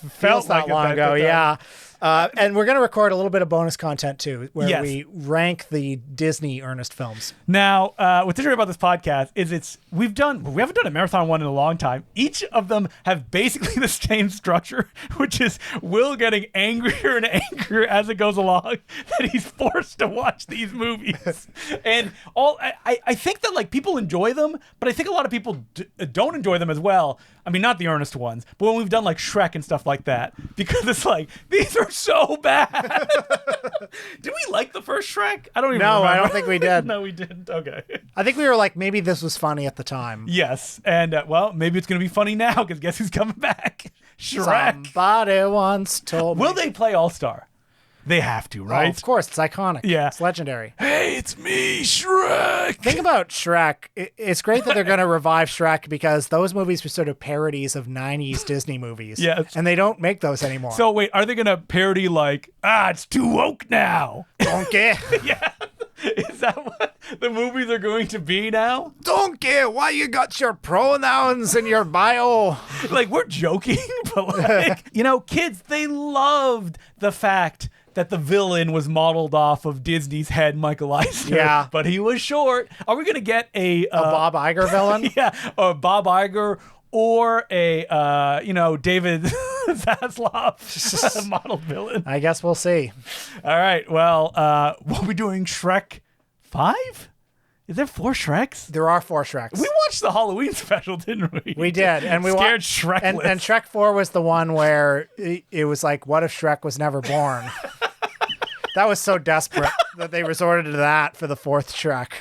Feels not long ago, yeah. And we're going to record a little bit of bonus content too, where we rank the Disney Ernest films. Now, what's interesting about this podcast is we haven't done a marathon one in a long time. Each of them have basically the same structure, which is Will getting angrier and angrier as it goes along, that he's forced to watch these movies. And I think that like people enjoy them, but I think a lot of people don't enjoy them as well. I mean, not the Ernest ones, but when we've done like Shrek and stuff like that, because it's like, these are so bad. Did we like the first Shrek? I don't even remember. No, I don't think we did. No, we didn't. Okay. I think we were like, maybe this was funny at the time. Yes. And well, maybe it's going to be funny now, because guess who's coming back? Shrek. Somebody once told me. Will they play All-Star? They have to, right? Oh, of course. It's iconic. Yeah. It's legendary. Hey, it's me, Shrek. Think about Shrek. It's great that they're going to revive Shrek because those movies were sort of parodies of 90s Disney movies. Yes. And they don't make those anymore. So wait, are they going to parody like, it's too woke now? Donkey. Yeah. Is that what the movies are going to be now? Donkey, why you got your pronouns in your bio? Like, we're joking, but like, kids, they loved the fact that the villain was modeled off of Disney's head, Michael Eisner. Yeah. But he was short. Are we going to get a Bob Iger villain? Yeah, or Bob Iger or a, David Zaslav modeled villain? I guess we'll see. All right. Well, we'll be doing Shrek 5? Is there 4 Shreks? There are 4 Shreks. We watched the Halloween special, didn't we? We did. And we Scared Shrek. and Shrek 4 was the one where it was like, what if Shrek was never born? That was so desperate that they resorted to that for the 4th Shrek.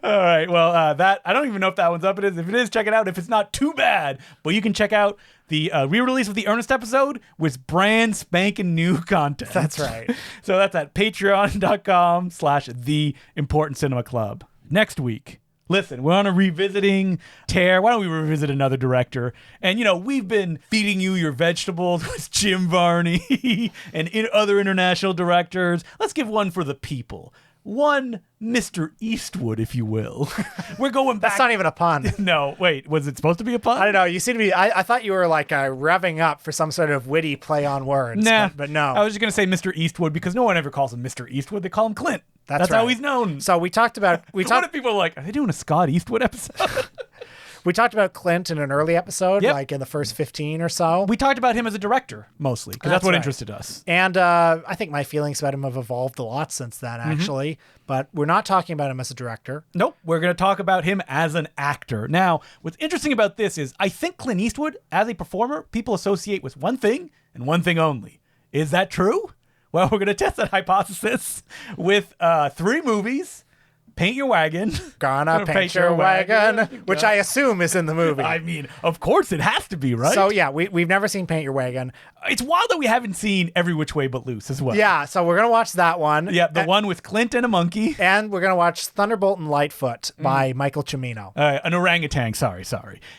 All right. Well, that I don't even know if that one's up. It is. If it is, check it out. If it's not, too bad. But you can check out the re-release of the Ernest episode with brand spanking new content. That's right. So that's at patreon.com/theimportantcinemaclub. Next week, listen, we're on a revisiting tear. Why don't we revisit another director? And, we've been feeding you your vegetables with Jim Varney and other international directors. Let's give one for the people. One Mr. Eastwood, if you will. We're going back. That's not even a pun. No, wait, was it supposed to be a pun? I don't know. You seem to be. I thought you were like revving up for some sort of witty play on words. Nah, but no. I was just going to say Mr. Eastwood because no one ever calls him Mr. Eastwood. They call him Clint. That's how right. he's known. So we talked about. What if people are like, are they doing a Scott Eastwood episode? We talked about Clint in an early episode, Yep. like in the first 15 or so. We talked about him as a director, mostly, because that's what right. interested us. And I think my feelings about him have evolved a lot since then, actually. But we're not talking about him as a director. Nope. We're going to talk about him as an actor. Now, what's interesting about this is I think Clint Eastwood, as a performer, people associate with one thing and one thing only. Is that true? Well, we're going to test that hypothesis with 3 movies. Paint Your Wagon. Gonna paint your wagon, which I assume is in the movie. I mean, of course it has to be, right? So, yeah, we've never seen Paint Your Wagon. It's wild that we haven't seen Every Which Way But Loose as well. Yeah, so we're going to watch that one. Yeah, the one with Clint and a monkey. And we're going to watch Thunderbolt and Lightfoot by Michael Cimino. An orangutan, sorry.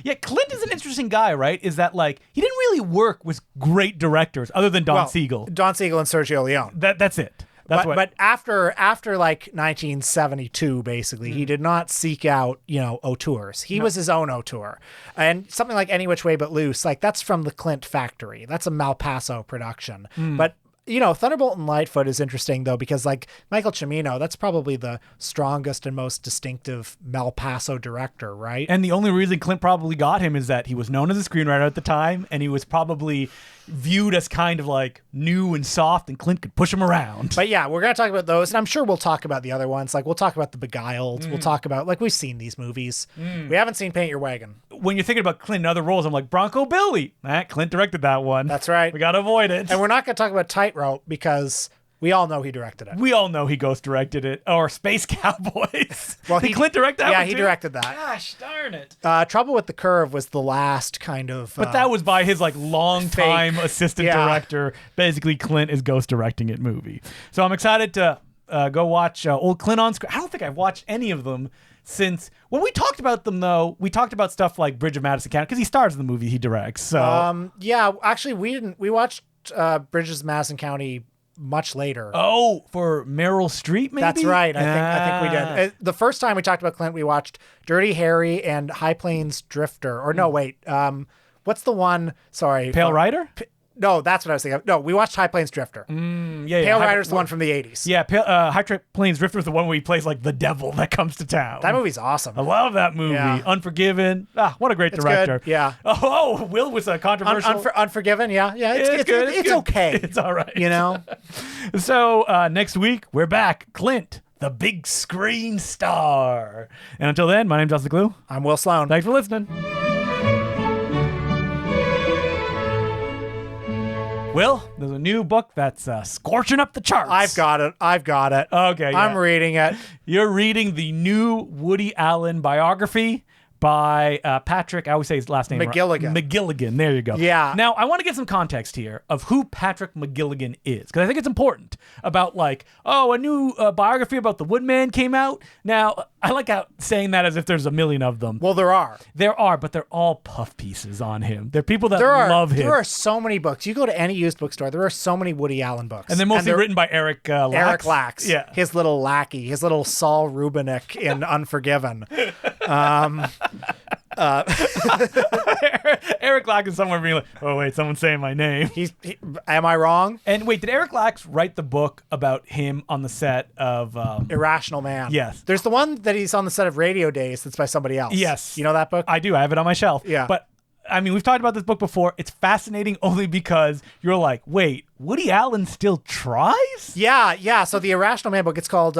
Yeah, Clint is an interesting guy, right? Is that, he didn't really work with great directors other than Don Siegel. Don Siegel and Sergio Leone. That's it. But after 1972, basically, he did not seek out, auteurs. He was his own auteur. And something like Any Which Way But Loose, that's from the Clint factory. That's a Malpaso production. But Thunderbolt and Lightfoot is interesting, though, because Michael Cimino, that's probably the strongest and most distinctive Malpaso director, right? And the only reason Clint probably got him is that he was known as a screenwriter at the time, and he was probably viewed as kind of new and soft, and Clint could push him around. But yeah, we're going to talk about those, and I'm sure we'll talk about the other ones. We'll talk about The Beguiled. We'll talk about, we've seen these movies. We haven't seen Paint Your Wagon. When you're thinking about Clint in other roles, I'm like, Bronco Billy. Clint directed that one. That's right. We got to avoid it. And we're not going to talk about Tightrope because we all know he directed it. We all know he ghost directed it. Or Space Cowboys. Well, Did Clint direct that one Yeah, he too? directed that. Gosh darn it. Trouble with the Curve was the last kind of... But that was by his long-time assistant director. Basically, Clint is ghost directing it movie. So I'm excited to go watch old Clint on screen. I don't think I've watched any of them since... When we talked about them, though, we talked about stuff like Bridge of Madison County, because he stars in the movie he directs. So yeah, actually, we didn't. We watched Bridges of Madison County much later. Oh, for Meryl Streep, maybe? That's right. I think we did. The first time we talked about Clint, we watched Dirty Harry and High Plains Drifter. Or no, wait. What's the one? Sorry. Pale Rider? No, that's what I was thinking of. No, we watched High Plains Drifter. Pale Rider's the one from the 80s. Yeah, High Plains Drifter is the one where he plays the devil that comes to town. That movie's awesome. I love that movie. Yeah. Unforgiven. What a great director. Good. Yeah. Oh, Will was a controversial. Unforgiven, yeah. It's good. It's good. okay. It's all right. So, next week, we're back. Clint, the big screen star. And until then, my name's Justin Glue. I'm Will Sloan. Thanks for listening. Will, there's a new book that's scorching up the charts. I've got it. Okay, yeah. I'm reading it. You're reading the new Woody Allen biography by Patrick, I always say his last name McGilligan. McGilligan, there you go. Yeah. Now, I want to get some context here of who Patrick McGilligan is, because I think it's important about a new biography about the Woodman came out. Now, I like saying that as if there's a million of them. Well, there are. There are, but they're all puff pieces on him. They're people that love him. There are so many books. You go to any used bookstore, there are so many Woody Allen books. And they're mostly written by Eric Lax. Eric Lax. Yeah. His little lackey, his little Saul Rubinek in Unforgiven. Eric Lack is somewhere being like, oh wait, someone's saying my name. Am I wrong? And wait, did Eric Lax write the book about him on the set of Irrational Man. Yes. There's the one that he's on the set of Radio Days that's by somebody else. Yes. You know that book? I do. I have it on my shelf. Yeah. But I mean, we've talked about this book before. It's fascinating only because you're like, wait, Woody Allen still tries? Yeah. So the Irrational Man book, it's called,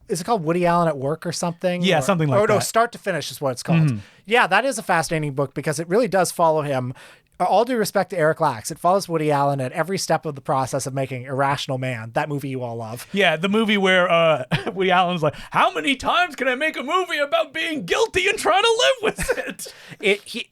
is it called Woody Allen at Work or something? Yeah, something like that. No, Start to Finish is what it's called. Yeah, that is a fascinating book because it really does follow him. All due respect to Eric Lax, it follows Woody Allen at every step of the process of making Irrational Man, that movie you all love. Yeah, the movie where Woody Allen's like, how many times can I make a movie about being guilty and trying to live with it?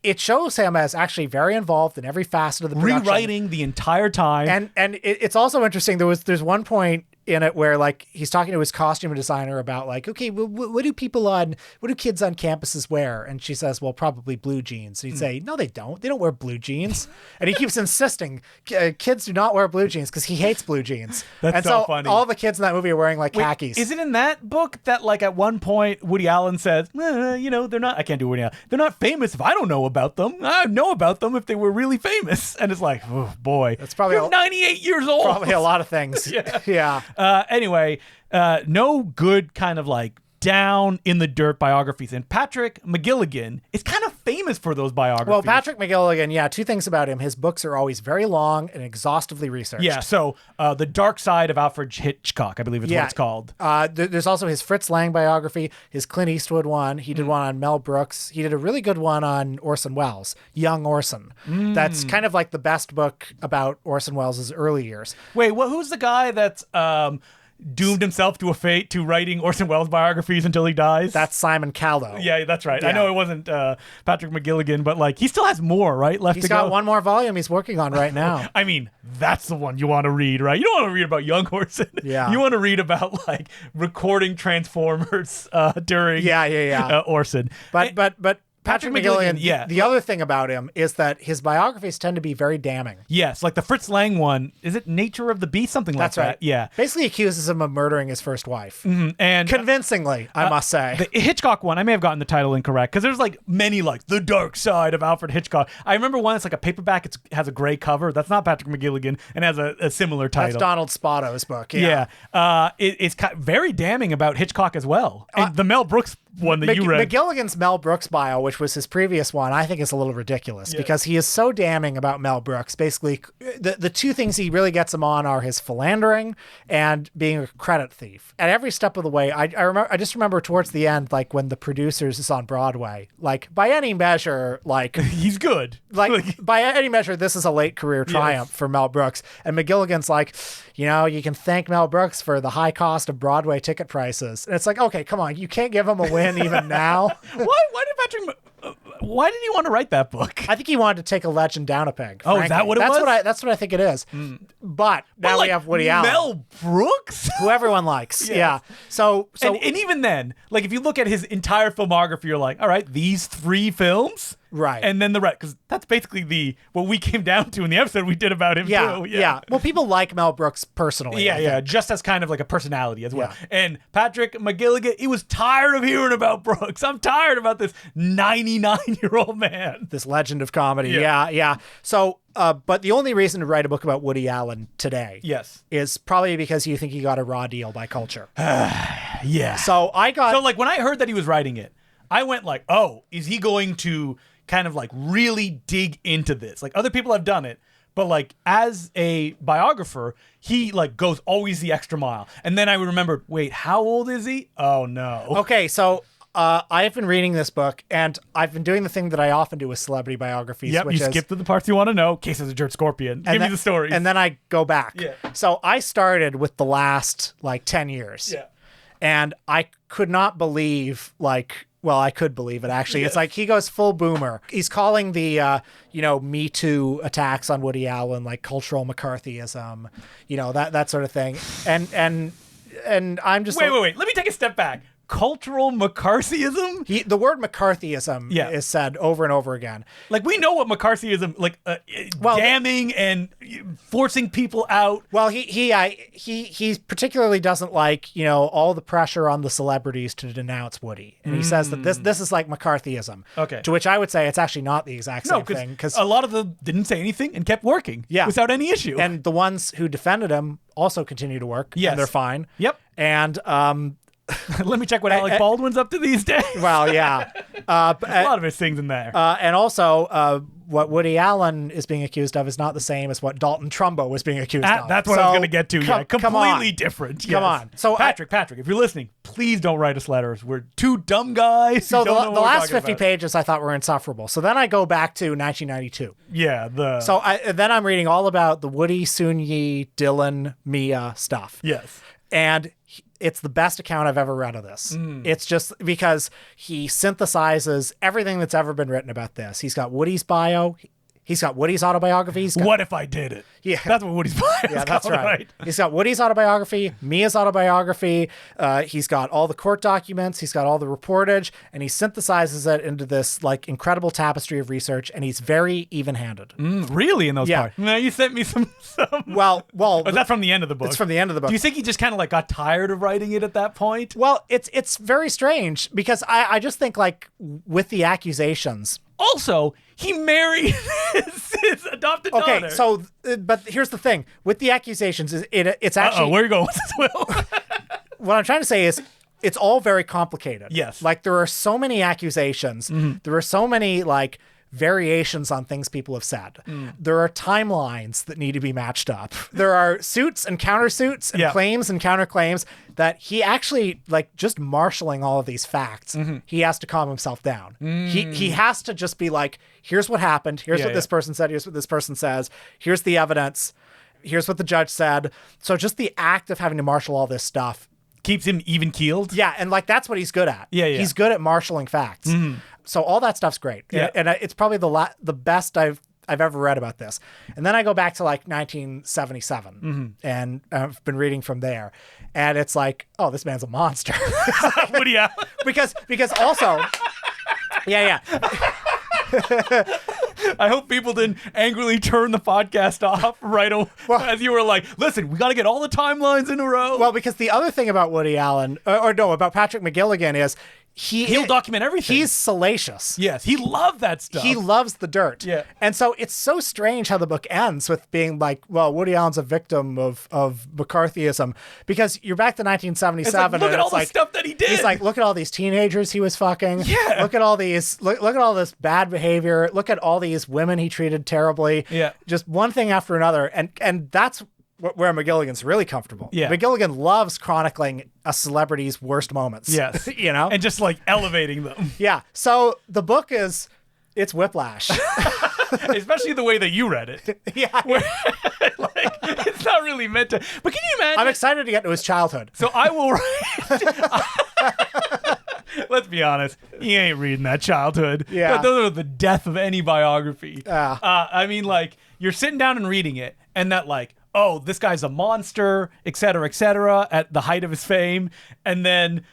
It shows him as actually very involved in every facet of the production. Rewriting the entire time. And it's also interesting. There's one point in it where like he's talking to his costume designer about like, okay, what do kids on campuses wear? And she says, well, probably blue jeans. And he'd say, no, they don't. They don't wear blue jeans. And he keeps insisting kids do not wear blue jeans because he hates blue jeans. That's so funny. All the kids in that movie are wearing like khakis. Is it in that book that like at one point Woody Allen says, they're not, I can't do Woody Allen. They're not famous if I don't know about them. I'd know about them if they were really famous. And it's like, oh boy, that's probably you're 98 years old. Probably a lot of things. Yeah. Anyway, no good kind of like down in the dirt biographies. And Patrick McGilligan is kind of famous for those biographies. Well, Patrick McGilligan, two things about him. His books are always very long and exhaustively researched. Yeah, so The Dark Side of Alfred Hitchcock, I believe is what it's called. There's also his Fritz Lang biography, his Clint Eastwood one. He did one on Mel Brooks. He did a really good one on Orson Welles, Young Orson. That's kind of like the best book about Orson Welles' early years. Wait, who's the guy that's doomed himself to a fate to writing Orson Welles biographies until he dies? That's Simon Callow. Yeah, that's right. Yeah. I know it wasn't Patrick McGilligan, but like he still has more, right, left to go. He's got one more volume he's working on right now. I mean, that's the one you want to read, right? You don't want to read about young Orson. Yeah. You want to read about like recording Transformers during Orson. But Patrick McGilligan, the other thing about him is that his biographies tend to be very damning. Yes, like the Fritz Lang one. Is it Nature of the Beast? Something like that. That's right. Yeah. Basically accuses him of murdering his first wife. And convincingly, I must say. The Hitchcock one, I may have gotten the title incorrect because there's like many like The Dark Side of Alfred Hitchcock. I remember one that's like a paperback. It has a gray cover. That's not Patrick McGilligan and has a similar title. That's Donald Spotto's book. Yeah. It's very damning about Hitchcock as well. And the Mel Brooks one that you read. McGilligan's Mel Brooks bio, which was his previous one, I think is a little ridiculous because he is so damning about Mel Brooks. Basically, the two things he really gets him on are his philandering and being a credit thief. At every step of the way, I just remember towards the end, like when The Producers is on Broadway, like by any measure, like he's good. Like by any measure, this is a late career triumph for Mel Brooks. And McGilligan's like, you can thank Mel Brooks for the high cost of Broadway ticket prices. And it's like, okay, come on, you can't give him a win even now. Why did he want to write that book? I think he wanted to take a legend down a peg. Oh, is that what it was? That's what I think it is. But now we have Woody Allen. Mel Brooks? Who everyone likes. Yeah. So and even then, like if you look at his entire filmography, you're like, all right, these 3 films. Right. And then the rest, because that's basically what we came down to in the episode we did about him too. Yeah. Well, people like Mel Brooks personally. Yeah. Just as kind of like a personality as well. Yeah. And Patrick McGilligan, he was tired of hearing about Brooks. I'm tired about this 99-year-old man. This legend of comedy. Yeah. So, but the only reason to write a book about Woody Allen today is probably because you think he got a raw deal by culture. Yeah. So like when I heard that he was writing it, I went like, oh, is he going to kind of like really dig into this? Like other people have done it, but like as a biographer, he like goes always the extra mile. And then I remembered, wait, how old is he? Oh no. Okay, so I've been reading this book, and I've been doing the thing that I often do with celebrity biographies. Yep, which you skip to the parts you want to know. Case as a jerk scorpion. Give me the stories. And then I go back. Yeah. So I started with the last like 10 years. Yeah. And I could not believe I could believe it, actually. It's like he goes full boomer. He's calling the, Me Too attacks on Woody Allen, like cultural McCarthyism, that sort of thing. And I'm just... Wait. Let me take a step back. cultural McCarthyism. The word McCarthyism Yeah. is said over and over again. Like, we know what McCarthyism, like, damning and forcing people out. Well, he particularly doesn't like, all the pressure on the celebrities to denounce Woody, and he says that this is like McCarthyism. Okay. To which I would say it's actually not the exact same thing, because a lot of them didn't say anything and kept working without any issue. And the ones who defended him also continue to work. Yes. And they're fine. Yep. And let me check what Alec Baldwin's up to these days. well, yeah. A lot of his things in there. And also, what Woody Allen is being accused of is not the same as what Dalton Trumbo was being accused of. That's what I was going to get to. Completely on. different. Come on. So Patrick, if you're listening, please don't write us letters. We're two dumb guys. So who don't know the what we're last talking 50 about. pages I thought were insufferable. So then I go back to 1992. Yeah. So then I'm reading all about the Woody, Soon-Yi, Dylan, Mia stuff. Yes. And it's the best account I've ever read of this. It's just because he synthesizes everything that's ever been written about this. He's got Woody's bio. He's got Woody's autobiography. What if I did it? Yeah. That's what Woody's bio is Yeah, that's called, right. He's got Woody's autobiography, Mia's autobiography. He's got all the court documents. He's got all the reportage, and he synthesizes it into this like incredible tapestry of research. And he's very even-handed. Really, in those parts? No, you sent me some. Well, Oh, that's from the end of the book. It's from the end of the book. Do you think he just kind of like got tired of writing it at that point? Well, it's very strange because I just think like with the accusations. Also, he married his adopted daughter. Okay, so but here's the thing with the accusations is it's actually where are you going with this, Will? what I'm trying to say is it's all very complicated. Yes. Like there are so many accusations. There are so many like variations on things people have said. There are timelines that need to be matched up. There are suits and countersuits and claims and counterclaims that he actually like just marshaling all of these facts. He has to calm himself down. He has to just be like, here's what happened. Here's what this person said. Here's what this person says. Here's the evidence. Here's what the judge said. So just the act of having to marshal all this stuff keeps him even keeled. Yeah, and like that's what he's good at. Yeah. He's good at marshaling facts. So all that stuff's great. Yeah. And it's probably the best I've ever read about this. And then I go back to like 1977 and I've been reading from there. And it's like, oh, this man's a monster. Woody Allen. because also yeah. I hope people didn't angrily turn the podcast off as you were like, listen, we got to get all the timelines in a row. Well, because the other thing about Woody Allen, about Patrick McGilligan is he'll document everything. He's salacious. Yes, he loved that stuff. He loves the dirt. Yeah. And so it's so strange how the book ends with being like, well, Woody Allen's a victim of McCarthyism, because you're back to 1977. Look at all the like, stuff that he did. He's like, look at all these teenagers he was fucking. Yeah. Look at all these, look at all this bad behavior. Look at all these women he treated terribly. Yeah. Just one thing after another. And that's where McGilligan's really comfortable. Yeah. McGilligan loves chronicling a celebrity's worst moments. Yes. And just like elevating them. Yeah. So the book it's whiplash. Especially the way that you read it. Yeah. Like, it's not really meant to. But can you imagine? I'm excited to get to his childhood. So I will write. Let's be honest. He ain't reading that childhood. Yeah. Those are the death of any biography. Yeah. I mean, like, you're sitting down and reading it, and that, like, oh, this guy's a monster, et cetera, at the height of his fame. And then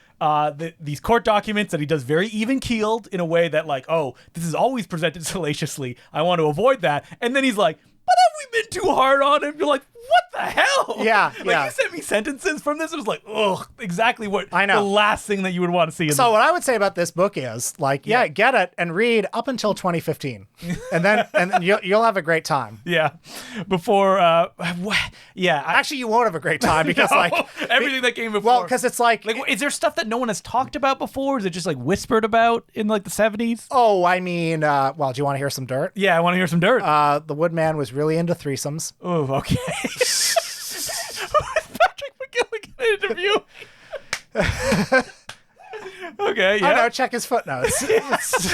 these court documents that he does very even-keeled in a way that, like, oh, this is always presented salaciously. I want to avoid that. And then he's like, but have we been too hard on him? You're like, what the hell? Yeah, Like, yeah. you sent me sentences from this. It was like, ugh, exactly what I know. the last thing that you would want to see. So what I would say about this book is, like, get it and read up until 2015. And then you'll have a great time. Yeah. Before, Actually, you won't have a great time because, No, like... everything that came before. Well, because it's like... is there stuff that no one has talked about before? Is it just like whispered about in like the 70s? Oh, I mean, well, do you want to hear some dirt? Yeah, I want to hear some dirt. The Woodman was really into threesomes. Oh, okay. Patrick McGilligan interview. Okay, yeah. I know, check his footnotes.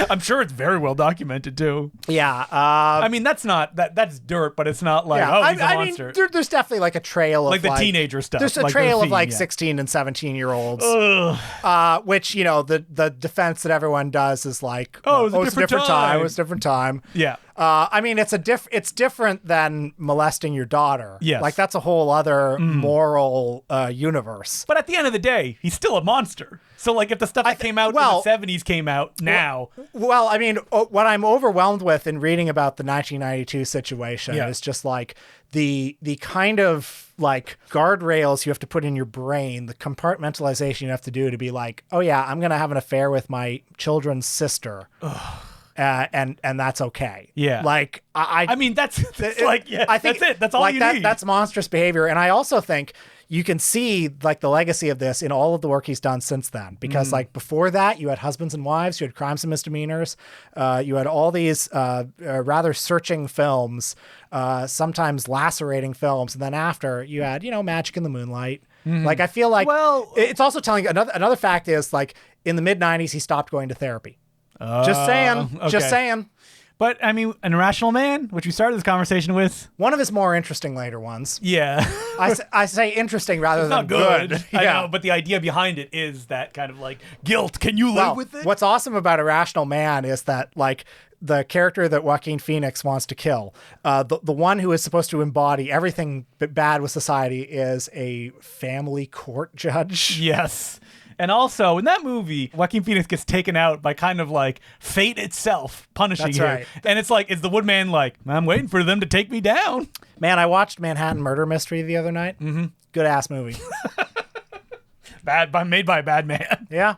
I'm sure it's very well documented too. Yeah. I mean, that's dirt, but it's not like, yeah. he's a monster. Mean, there's definitely like a trail of like the teenager stuff. There's a like trail the of like theme, 16 and 17-year-olds, which, the defense that everyone does is like, it was a different time. It was a different time. Yeah. I mean, it's different than molesting your daughter. Yes. Like that's a whole other moral universe. But at the end of the day, he's still a monster. So like if the stuff that came out in the 70s came out now. Well, I mean, what I'm overwhelmed with in reading about the 1992 situation is just like the kind of like guardrails you have to put in your brain, the compartmentalization you have to do to be like, oh yeah, I'm going to have an affair with my children's sister. And that's okay. Yeah. Like I mean, that's like, yeah, I think that's it. That's all like you need. That's monstrous behavior. And I also think you can see like the legacy of this in all of the work he's done since then, because like before that you had Husbands and Wives, you had Crimes and Misdemeanors, you had all these rather searching films, sometimes lacerating films. And then after you had, Magic in the Moonlight. Like, I feel like, well, it's also telling another fact is like in the mid 90s, he stopped going to therapy. Just saying. Okay. Just saying. But, I mean, An Irrational Man, which we started this conversation with. One of his more interesting later ones. Yeah. I say interesting rather than not good. Yeah. I know, but the idea behind it is that kind of like guilt. Can you live with it? What's awesome about Irrational Man is that, like, the character that Joaquin Phoenix wants to kill, the one who is supposed to embody everything bad with society, is a family court judge. Yes. And also, in that movie, Joaquin Phoenix gets taken out by kind of like fate itself punishing him. Right. And it's like, is the Woodman like, I'm waiting for them to take me down? Man, I watched Manhattan Murder Mystery the other night. Good ass movie. Made by a bad man. Yeah.